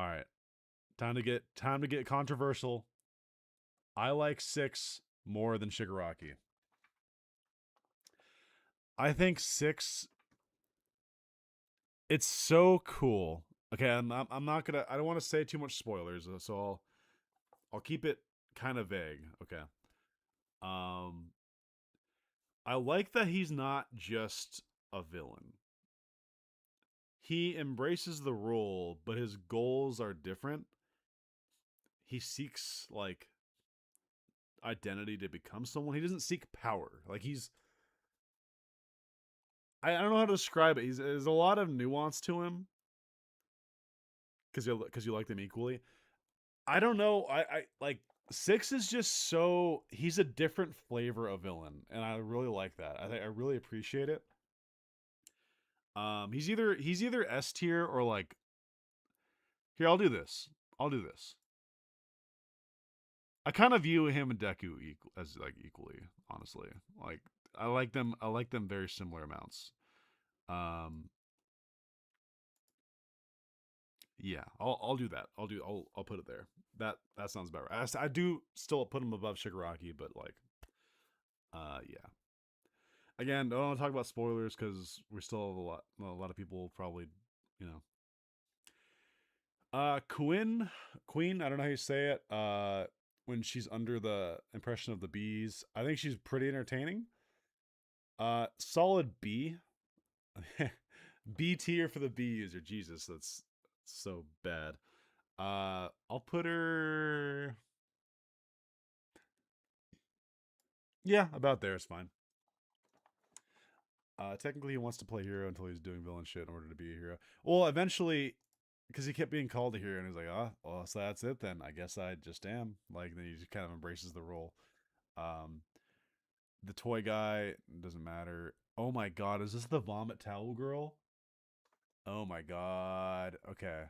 Alright. Time to get controversial. I like 6 more than Shigaraki. I think 6... It's so cool. Okay, I'm not gonna... I don't want to say too much spoilers, so I'll keep it kind of vague. Okay. I like that he's not just a villain. He embraces the role, but his goals are different. He seeks like identity to become someone. He doesn't seek power. Like he's I don't know how to describe it. There's a lot of nuance to him. Because you like them equally. I don't know. I like 6 is just so he's a different flavor of villain, and I really like that. I really appreciate it. He's either S tier or like here. I'll do this. I kind of view him and Deku as like equally, honestly. Like I like them very similar amounts. Yeah, I'll do that. I'll put it there. That sounds about right. I do still put him above Shigaraki, but like, yeah. Again, don't want to talk about spoilers because we still have a lot of people probably you know. Queen, I don't know how you say it. When she's under the impression of the bees, I think she's pretty entertaining. Solid B. B tier for the B user. Jesus, that's so bad. I'll put her. Yeah, about there is fine. Technically, he wants to play hero until he's doing villain shit in order to be a hero. Well, eventually, because he kept being called a hero, and he's like, oh, well, so that's it then. I guess I just am. Like, then he just kind of embraces the role. Um, the toy guy doesn't matter. Oh my god, is this the vomit towel girl? Oh my god. Okay,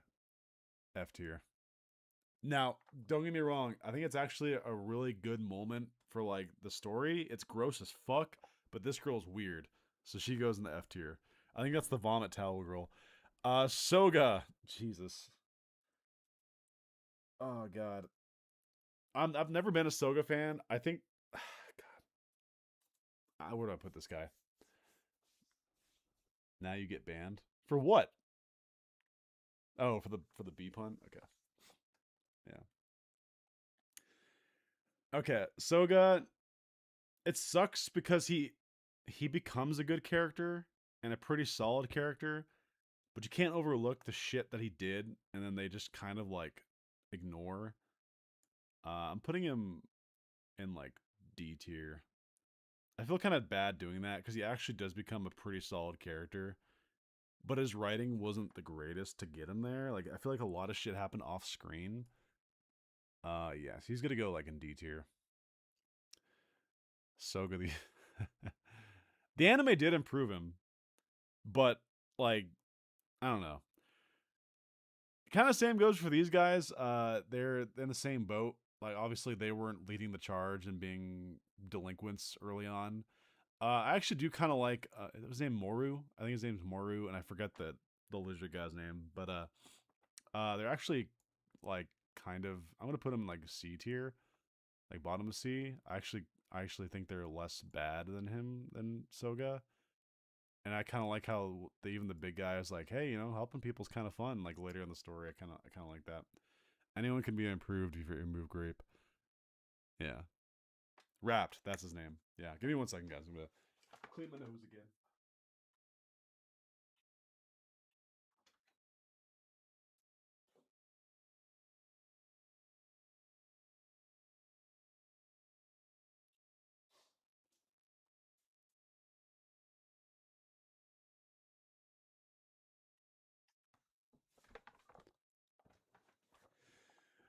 F tier. Now, don't get me wrong. I think it's actually a really good moment for like the story. It's gross as fuck, but this girl's weird, so she goes in the F tier. I think that's the vomit towel girl. Soga. Jesus. Oh god. I've never been a Soga fan. I think. God. Where do I put this guy? Now you get banned for what? Oh, for the B pun. Okay. Yeah. Okay. Soga. It sucks because he becomes a good character and a pretty solid character, but you can't overlook the shit that he did, and then they just kind of like ignore. I'm putting him in like D tier. I feel kind of bad doing that because he actually does become a pretty solid character, but his writing wasn't the greatest to get him there. Like I feel like a lot of shit happened off screen. Yes, he's gonna go like in D tier. So good. The anime did improve him, but like I don't know. Kind of same goes for these guys. They're in the same boat. Like obviously they weren't leading the charge and being delinquents early on. I actually do kind of like his name Moru. I think his name's Moru, and I forget the lizard guy's name. But they're actually like kind of. I'm gonna put them in like C tier, like bottom of C. I actually think they're less bad than Soga. And I kind of like how even the big guy is like, hey, helping people's kind of fun. Like later in the story, I kind of like that. Anyone can be improved if you remove grape. Yeah, wrapped. That's his name. Yeah, give me 1 second, guys. I'm gonna clean my nose again.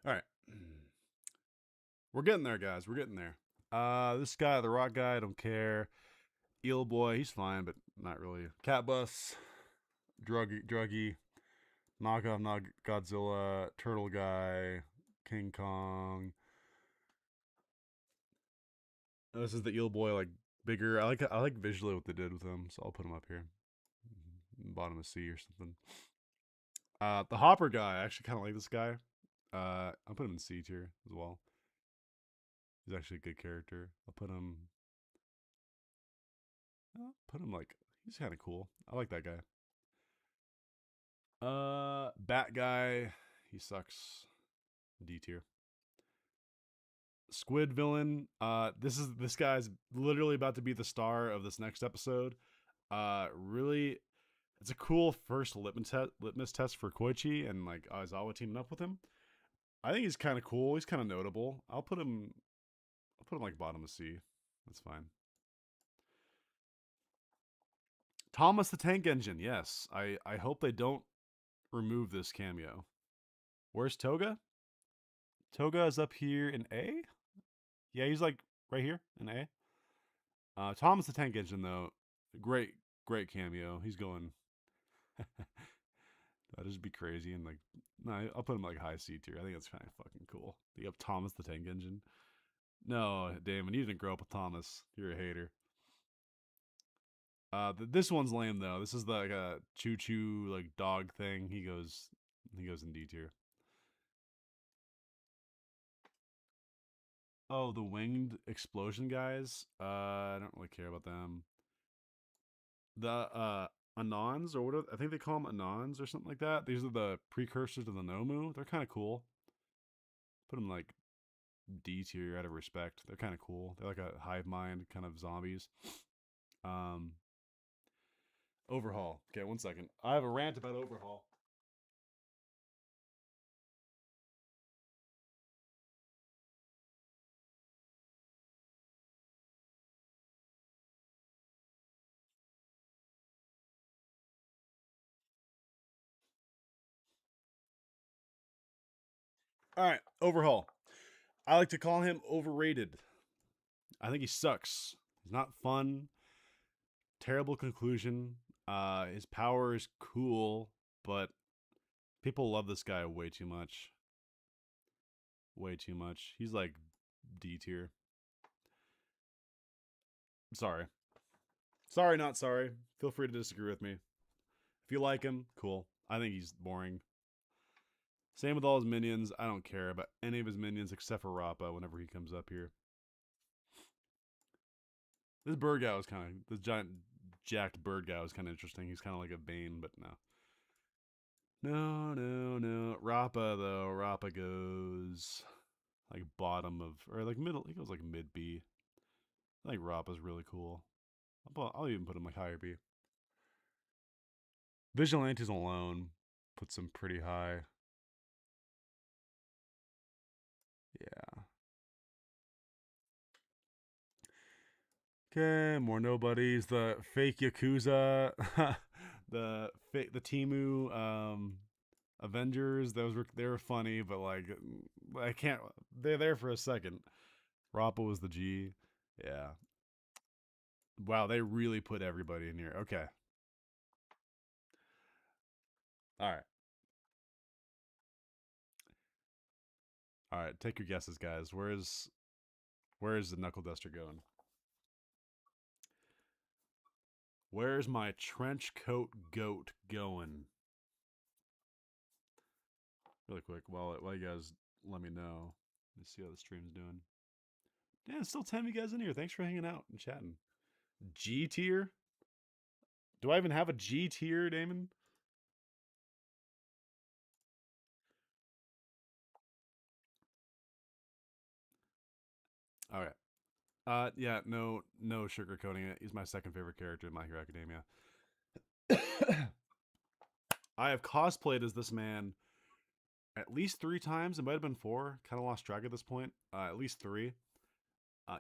All right, we're getting there, guys. We're getting there. This guy, the rock guy, I don't care. Eel boy, he's fine, but not really. Cat bus, druggy, knockoff, Godzilla, turtle guy, King Kong. This is the eel boy, like bigger. I like visually what they did with him, so I'll put him up here, bottom of C or something. The hopper guy, I actually kind of like this guy. I'll put him in C tier as well. He's actually a good character. I'll put him like he's kind of cool. I like that guy. Bat guy, he sucks. D tier. Squid villain. This guy's literally about to be the star of this next episode. Really, it's a cool first litmus test for Koichi and like Aizawa teaming up with him. I think he's kind of cool. He's kind of notable. I'll put him. I'll put him like bottom of C. That's fine. Thomas the Tank Engine. Yes, I hope they don't remove this cameo. Where's Toga? Toga is up here in A. Yeah, he's like right here in A. Thomas the Tank Engine though, great cameo. He's going. That'd just be crazy and like. No, I'll put him like high C tier. I think that's kind of fucking cool. You have Thomas the Tank Engine. No, Damon, you didn't grow up with Thomas. You're a hater. This one's lame though. This is like a choo choo like dog thing. He goes in D tier. Oh, the winged explosion guys. I don't really care about them. The Anons, or what I think they call them Anons or something like that. These are the precursors to the Nomu. They're kind of cool. Put them like D tier out of respect. They're kind of cool. They're like a hive mind kind of zombies. Um, Overhaul. Okay, one second. I have a rant about Overhaul. All right, Overhaul. I like to call him overrated. I think he sucks. He's not fun. Terrible conclusion. His power is cool, but people love this guy way too much. Way too much. He's like D tier. Sorry. Sorry, not sorry. Feel free to disagree with me. If you like him, cool. I think he's boring. Same with all his minions. I don't care about any of his minions except for Rappa whenever he comes up here. This bird guy was kind of, this giant jacked bird guy was kind of interesting. He's kind of like a Bane, but no. No. Rappa, though. Rappa goes like bottom of, or like middle. He goes like mid B. I think Rappa's really cool. I'll even put him like higher B. Vigilantes alone puts him pretty high. Yeah. Okay, more nobodies. The fake Yakuza, the Timu Avengers. They were funny, but like I can't. They're there for a second. Rappa was the G. Yeah. Wow, they really put everybody in here. Okay. All right. All right. Take your guesses, guys. Where's the Knuckle Duster going? Where's my trench coat goat going? Really quick, while you guys let me know. Let's see how the stream's doing. Damn, still 10 of you guys in here. Thanks for hanging out and chatting. G tier? Do I even have a G tier, Damon? All right. Yeah, no sugarcoating it. He's my second favorite character in My Hero Academia. I have cosplayed as this man at least 3 times. It might have been 4. Kind of lost track at this point. At least 3.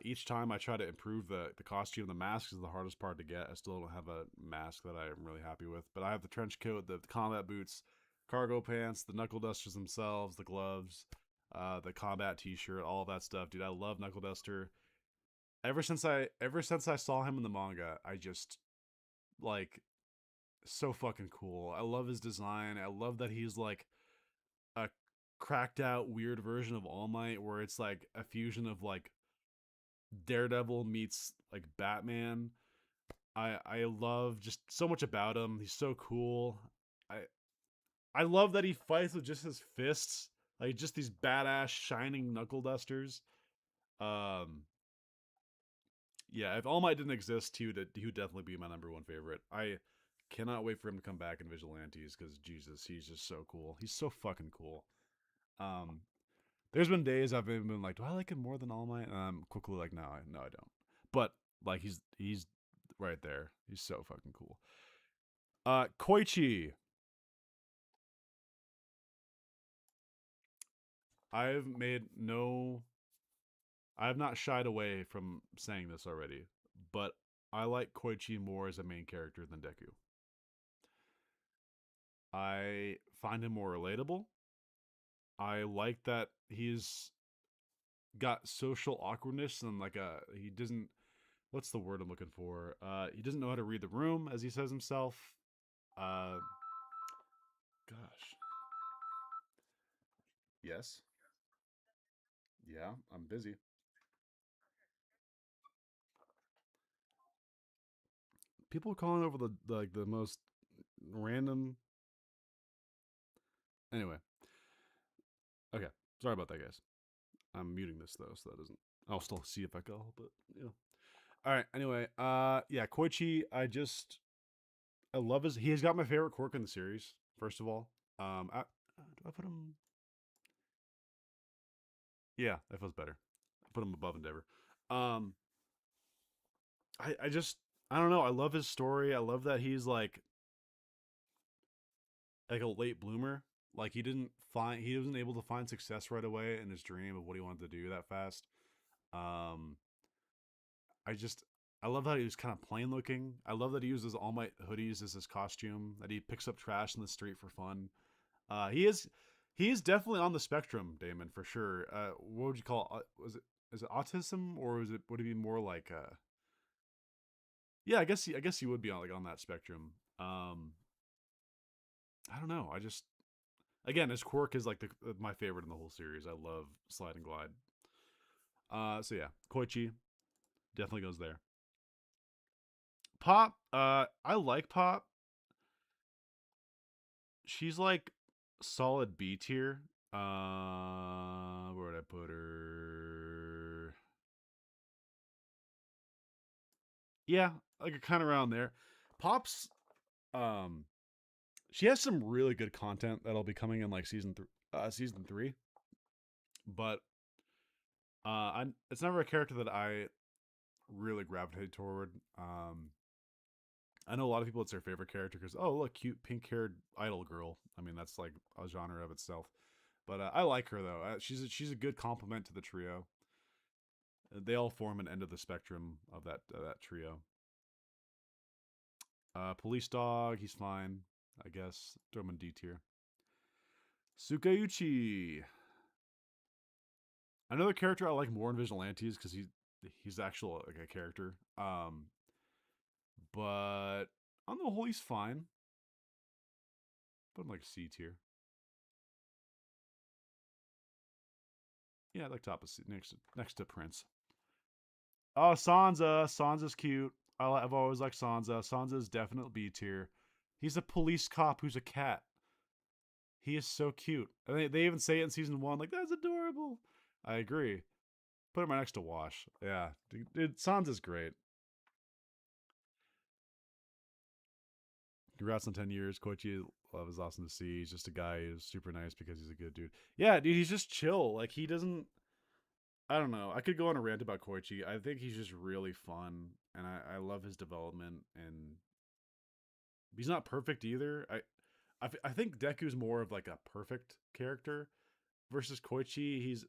Each time I try to improve the costume. The mask is the hardest part to get. I still don't have a mask that I'm really happy with. But I have the trench coat, the combat boots, cargo pants, the knuckle dusters themselves, the gloves, the combat t-shirt, all that stuff. Dude, I love Knuckle Duster. Ever since I saw him in the manga, I just like so fucking cool. I love his design. I love that he's like a cracked out weird version of All Might where it's like a fusion of like Daredevil meets like Batman. I love just so much about him. He's so cool. I I love that he fights with just his fists, like just these badass shining knuckle dusters. Um, yeah, if All Might didn't exist, he would definitely be my #1 favorite. I cannot wait for him to come back in Vigilantes because Jesus, he's just so cool. He's so fucking cool. Um, there's been days I've been like, do I like him more than All Might? And I'm quickly like, no, I don't. But like, he's right there. He's so fucking cool. Koichi. I've made no. I have not shied away from saying this already, but I like Koichi more as a main character than Deku. I find him more relatable. I like that he's got social awkwardness and like he doesn't, what's the word I'm looking for? He doesn't know how to read the room, as he says himself. Uh, Gosh. Yes. Yeah, I'm busy. People calling over the like the most random. Anyway, okay. Sorry about that, guys. I'm muting this though, so that doesn't. I'll still see if I go, but yeah. All right. Anyway, yeah, Koichi. I love his. He's got my favorite quirk in the series. First of all, do I put him? Yeah, that feels better. I put him above Endeavor. Um, I just I don't know. I love his story. I love that he's like a late bloomer. Like he wasn't able to find success right away in his dream of what he wanted to do that fast. Um, I just I love how he was kind of plain looking. I love that he uses All Might hoodies as his costume. That he picks up trash in the street for fun. He is definitely on the spectrum, Damon, for sure. What would you call was it? Is it autism or would it be more like yeah, I guess he would be on on that spectrum. I don't know. I just again, his quirk is like my favorite in the whole series. I love slide and glide. So yeah, Koichi definitely goes there. Pop, I like Pop. She's like solid B tier. Where would I put her? Yeah, like kind of around there. Pop's, um, she has some really good content that'll be coming in like season 3. But it's never a character that I really gravitate toward. I know a lot of people it's their favorite character because oh look, cute pink haired idol girl. I mean that's like a genre of itself. But I like her though. She's a good complement to the trio. They all form an end of the spectrum of that trio. Police dog, he's fine, I guess. Throw him in D tier. Sukeuchi. Another character I like more in Vigilantes because he's actual like a character. But on the whole, he's fine. Put him like C tier. Yeah, like top of C, next to Prince. Oh, Sansa. Sansa's cute. I've always liked Sansa. Sansa's definitely B tier. He's a police cop who's a cat. He is so cute. And they even say it in season 1, like, that's adorable. I agree. Put him right next to Wash. Yeah. Dude, Sansa's great. Congrats on 10 years. Koichi Love is awesome to see. He's just a guy who's super nice because he's a good dude. Yeah, dude, he's just chill. Like, he doesn't. I don't know. I could go on a rant about Koichi. I think he's just really fun, and I love his development. And he's not perfect either. I think Deku's more of like a perfect character versus Koichi. He's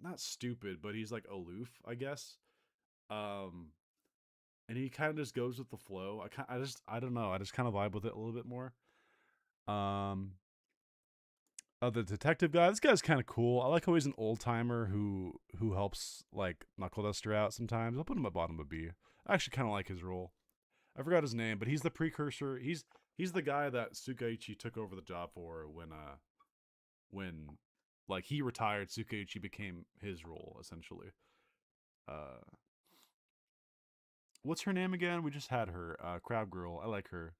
not stupid, but he's like aloof, I guess. Um, and he kind of just goes with the flow. I don't know. I just kind of vibe with it a little bit more. Um, the detective guy. This guy's kind of cool. I like how he's an old timer who helps like Knuckle Duster out sometimes. I'll put him at bottom of B. I actually kind of like his role. I forgot his name, but he's the precursor. He's the guy that Sukeichi took over the job for when like he retired. Sukeichi became his role essentially. Uh, what's her name again? We just had her. Crab Girl. I like her.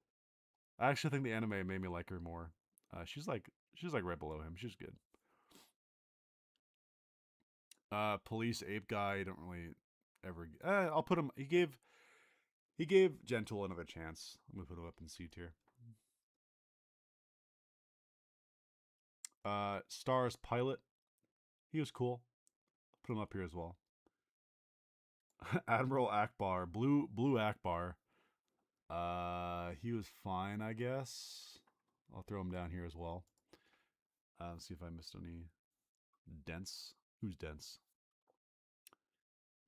I actually think the anime made me like her more. She's like right below him. She's good. Police ape guy. I don't really ever. I'll put him. He gave Gentle another chance. I'm gonna put him up in C tier. Stars pilot. He was cool. Put him up here as well. Admiral Akbar, blue Akbar. He was fine, I guess. I'll throw him down here as well. See if I missed any. Dense. Who's dense?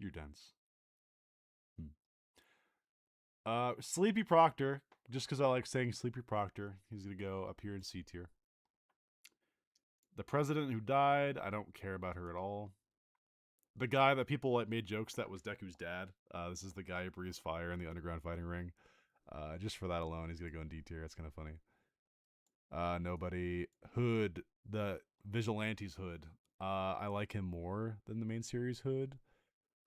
You're dense. Sleepy Proctor. Just because I like saying Sleepy Proctor, he's gonna go up here in C tier. The president who died. I don't care about her at all. The guy that people like made jokes that was Deku's dad. This is the guy who breathes fire in the underground fighting ring. Just for that alone, he's gonna go in D tier. It's kind of funny. Nobody. Hood, the Vigilantes Hood. I like him more than the main series Hood,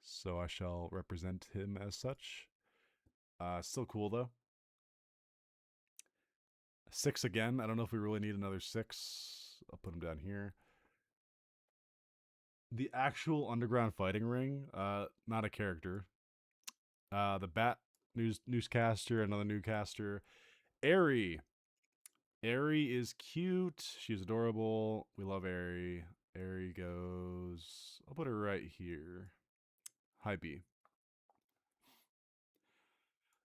so I shall represent him as such. Still cool though. 6 again. I don't know if we really need another 6. I'll put him down here. The actual underground fighting ring. Not a character. The bat. newscaster, another newscaster. Aerie. Aerie is cute. She's adorable. We love Aerie. Aerie goes. I'll put her right here. Hi B.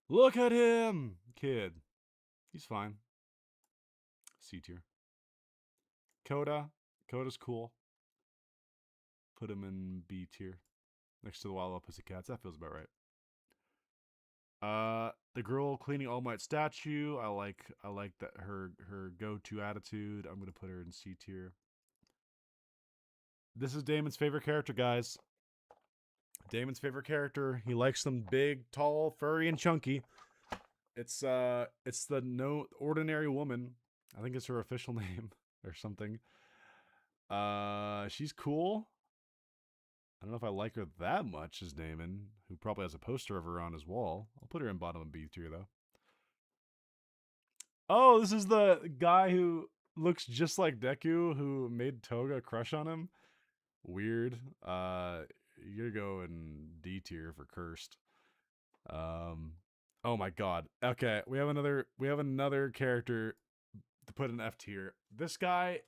Look at him, kid. He's fine. C tier. Coda. Coda's cool. Put him in B tier. Next to the Wild Pussycats. That feels about right. The girl cleaning All Might statue. I like that her go-to attitude. I'm gonna put her in C tier. This is Damon's favorite character, guys. Damon's favorite character. He likes them big, tall, furry, and chunky. It's the No Ordinary Woman. I think it's her official name or something. She's cool. I don't know if I like her that much as Damon, who probably has a poster of her on his wall. I'll put her in bottom of B tier though. Oh, this is the guy who looks just like Deku, who made Toga crush on him. Weird. You're going D tier for cursed. Oh my god. Okay, we have another character to put in F tier. This guy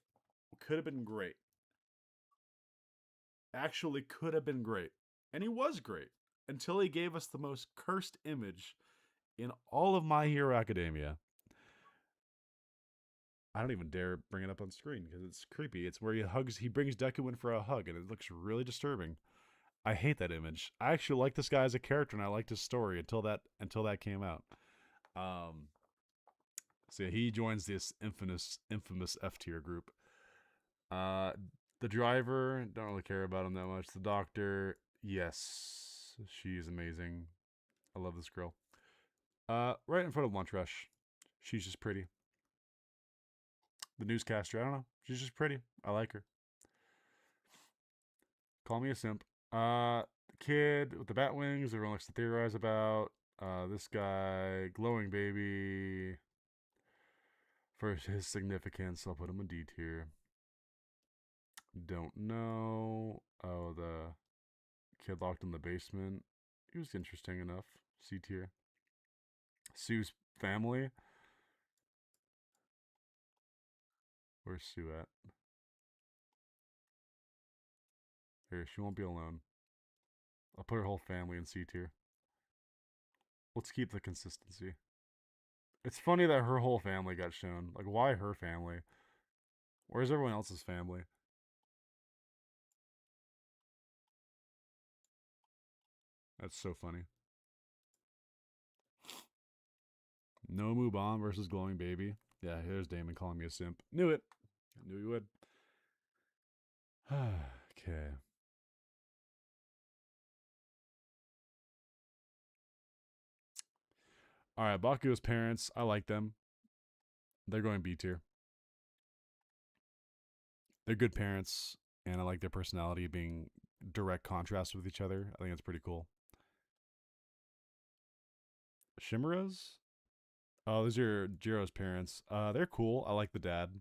could have been great. Actually could have been great. And he was great until he gave us the most cursed image in all of My Hero Academia. I don't even dare bring it up on screen because it's creepy. It's where he brings Deku in for a hug, and it looks really disturbing. I hate that image. I actually like this guy as a character, and I liked his story until that came out. So yeah, he joins this infamous F tier group. The driver, don't really care about him that much. The doctor, yes, she is amazing. I love this girl. Right in front of Lunch Rush. She's just pretty. The newscaster, I don't know. She's just pretty. I like her. Call me a simp. Kid with the bat wings, everyone likes to theorize about. This guy, glowing baby. For his significance, I'll put him in D tier. Don't know. Oh, the kid locked in the basement. He was interesting enough. C tier. Sue's family. Where's Sue at? Here, she won't be alone. I'll put her whole family in C tier. Let's keep the consistency. It's funny that her whole family got shown. Like, why her family? Where's everyone else's family? That's so funny. Nomu Bomb versus Glowing Baby. Yeah, here's Damon calling me a simp. Knew it. I knew he would. Okay. Alright, Bakugo's parents. I like them. They're going B tier. They're good parents, and I like their personality being direct contrast with each other. I think that's pretty cool. Shimura's? Oh, those are Jiro's parents. They're cool. I like the dad.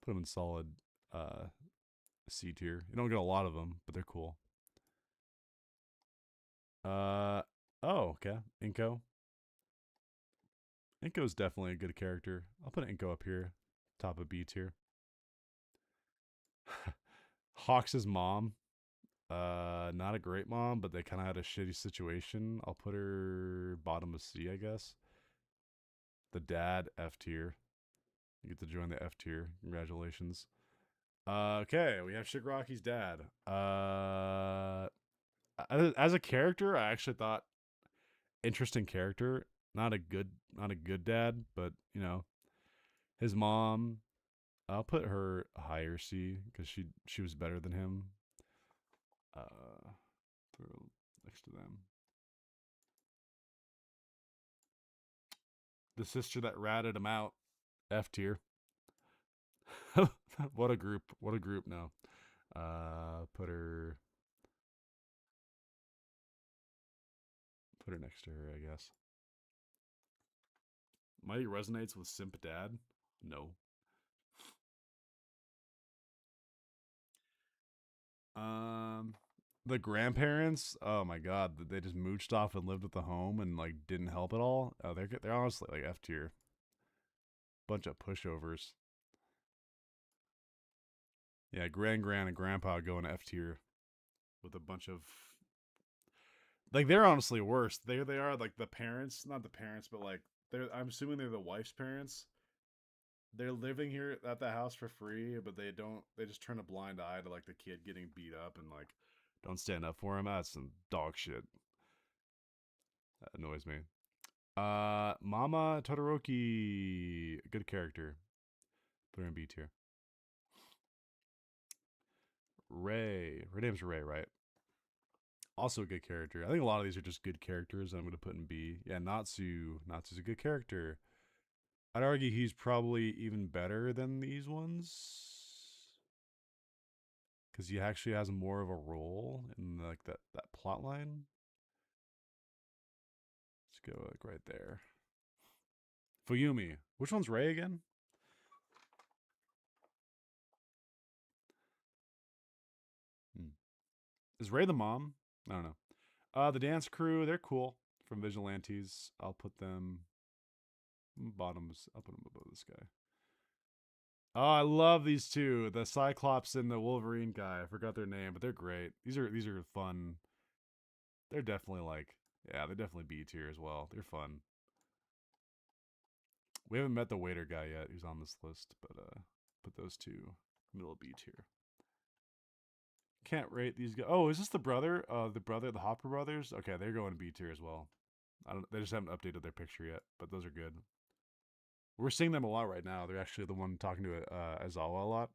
Put them in solid C tier. You don't get a lot of them, but they're cool. Oh, okay. Inko. Inko's definitely a good character. I'll put Inko up here, top of B tier. Hawks' mom. Not a great mom, but they kind of had a shitty situation. I'll put her bottom of C, I guess. The dad, F tier. You get to join the F tier. Congratulations. Okay, we have Shigaraki's dad. As a character, I actually thought interesting character. Not a good dad, but you know, his mom. I'll put her higher C because she was better than him. Throw next to them. The sister that ratted him out, F tier. What a group! What a group! No, put her next to her, I guess. Mighty resonates with simp dad. No. The grandparents, oh my god, they just mooched off and lived at the home and like didn't help at all. Oh, they're honestly like F tier. Bunch of pushovers. Yeah, grand and grandpa going F tier with a bunch of like they're honestly worse. They are like the parents, not the parents, but like they're I'm assuming they're the wife's parents. They're living here at the house for free, but they just turn a blind eye to like the kid getting beat up and like don't stand up for him. That's some dog shit. That annoys me. Mama Todoroki, good character. Put her in B tier. Ray, her name's Ray, right? Also a good character. I think a lot of these are just good characters. I'm going to put in B. Yeah, Natsu's a good character. I'd argue he's probably even better than these ones because he actually has more of a role in like that plot line. Let's go like right there. Fuyumi. Which one's Ray again? Hmm. Is Ray the mom? I don't know. The dance crew, they're cool from Vigilantes. I'll put them bottoms. I'll put them above this guy. Oh, I love these two. The Cyclops and the Wolverine guy. I forgot their name, but they're great. These are fun. They're definitely like, yeah, they're definitely B tier as well. They're fun. We haven't met the waiter guy yet who's on this list, but put those two middle of B tier. Can't rate these guys. Oh, is this the brother? The Hopper brothers? Okay, they're going to B tier as well. They just haven't updated their picture yet, but those are good. We're seeing them a lot right now. They're actually the one talking to Azawa a lot.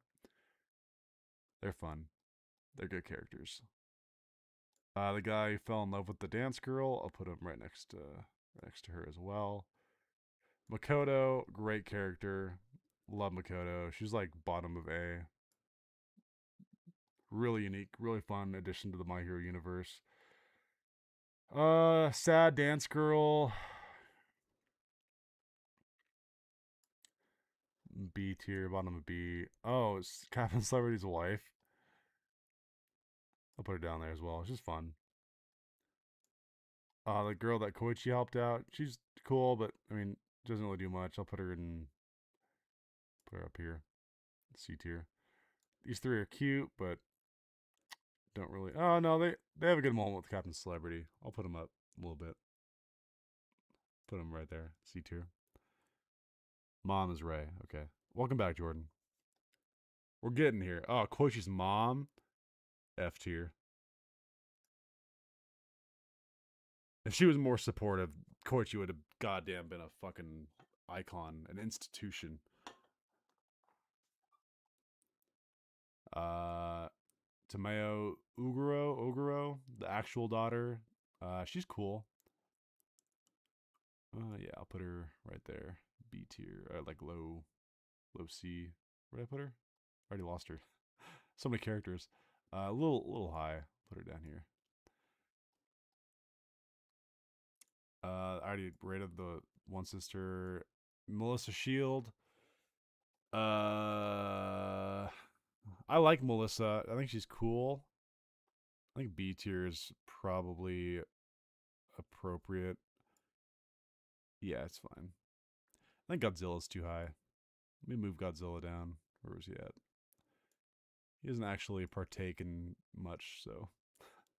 They're fun. They're good characters. The guy who fell in love with the dance girl. I'll put him right next to her as well. Makoto, great character. Love Makoto. She's like bottom of A. Really unique, really fun addition to the My Hero universe. Sad dance girl. B tier, bottom of B. Oh, it's Captain Celebrity's wife. I'll put her down there as well. She's fun. The girl that Koichi helped out, she's cool, but I mean, doesn't really do much. I'll put her up here, C tier. These three are cute, but don't really. Oh no, they have a good moment with Captain Celebrity. I'll put them up a little bit. Put them right there, C tier. Mom is Ray. Okay, welcome back, Jordan. We're getting here. Oh, Koichi's mom, F tier. If she was more supportive, Koichi would have goddamn been a fucking icon, an institution. Tameo Oguro, the actual daughter. She's cool. Yeah, I'll put her right there. B tier, like low C. Where did I put her? I already lost her. So many characters. A little high. Put her down here. I already rated the one sister, Melissa Shield. I like Melissa. I think she's cool. I think B tier is probably appropriate. Yeah, it's fine. I think Godzilla's too high. Let me move Godzilla down. Where was he at? He doesn't actually partake in much, so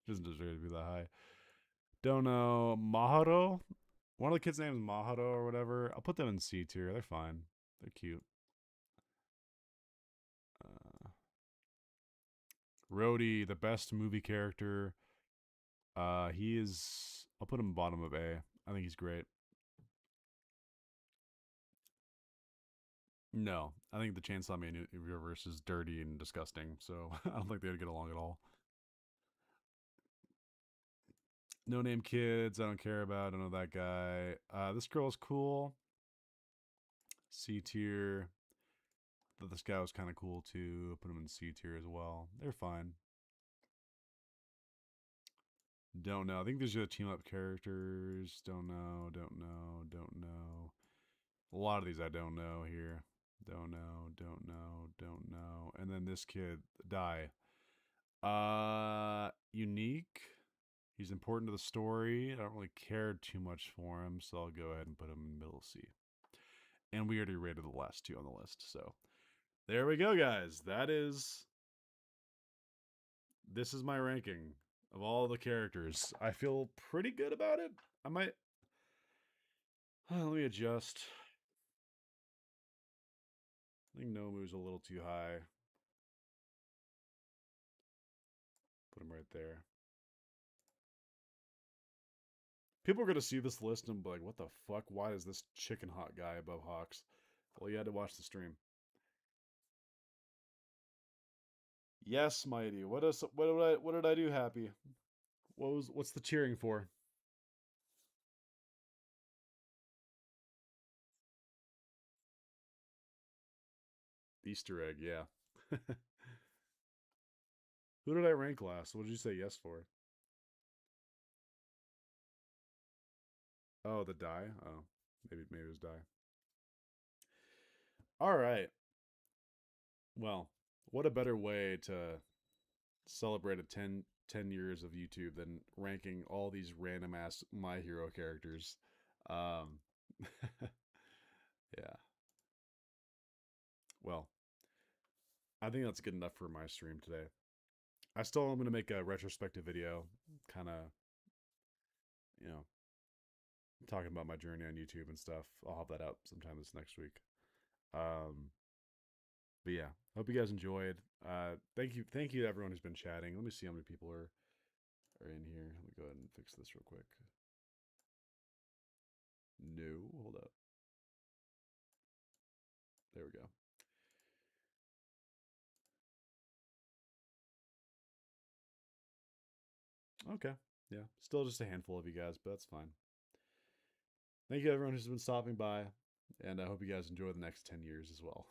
doesn't deserve to be that high. Don't know. Maharo? One of the kids' names is Maharo or whatever. I'll put them in C tier. They're fine. They're cute. Rhodey, the best movie character. He is. I'll put him bottom of A. I think he's great. No, I think the Chainsaw Man universe is dirty and disgusting, so I don't think they would get along at all. No Name Kids, I don't care about. I don't know that guy. This girl's cool. C tier. Thought this guy was kind of cool too. Put him in C tier as well. They're fine. Don't know. I think these are the team up characters. Don't know. Don't know. Don't know. A lot of these I don't know here. Don't know. Don't know. Don't know. And then this kid, Die. Unique. He's important to the story. I don't really care too much for him, so I'll go ahead and put him in middle C. And we already rated the last two on the list, so there we go, guys. This is my ranking of all the characters. I feel pretty good about it. I might let me adjust. I think Nomu's a little too high. Put him right there. People are going to see this list and be like, what the fuck? Why is this chicken hot guy above Hawks? Well, you had to watch the stream. Yes, Mighty. What did I do happy? What's the cheering for? Easter egg, yeah. Who did I rank last? What did you say yes for? Oh, the die? Oh, maybe it was die. All right. Well, what a better way to celebrate a 10 years of YouTube than ranking all these random ass My Hero characters. Um, yeah. Well, I think that's good enough for my stream today. I still am going to make a retrospective video, kind of, you know, talking about my journey on YouTube and stuff. I'll have that out sometime this next week. But yeah, hope you guys enjoyed. Thank you to everyone who's been chatting. Let me see how many people are in here. Let me go ahead and fix this real quick. No, hold up. There we go. Okay. Yeah. Still just a handful of you guys, but that's fine. Thank you everyone who's been stopping by, and I hope you guys enjoy the next 10 years as well.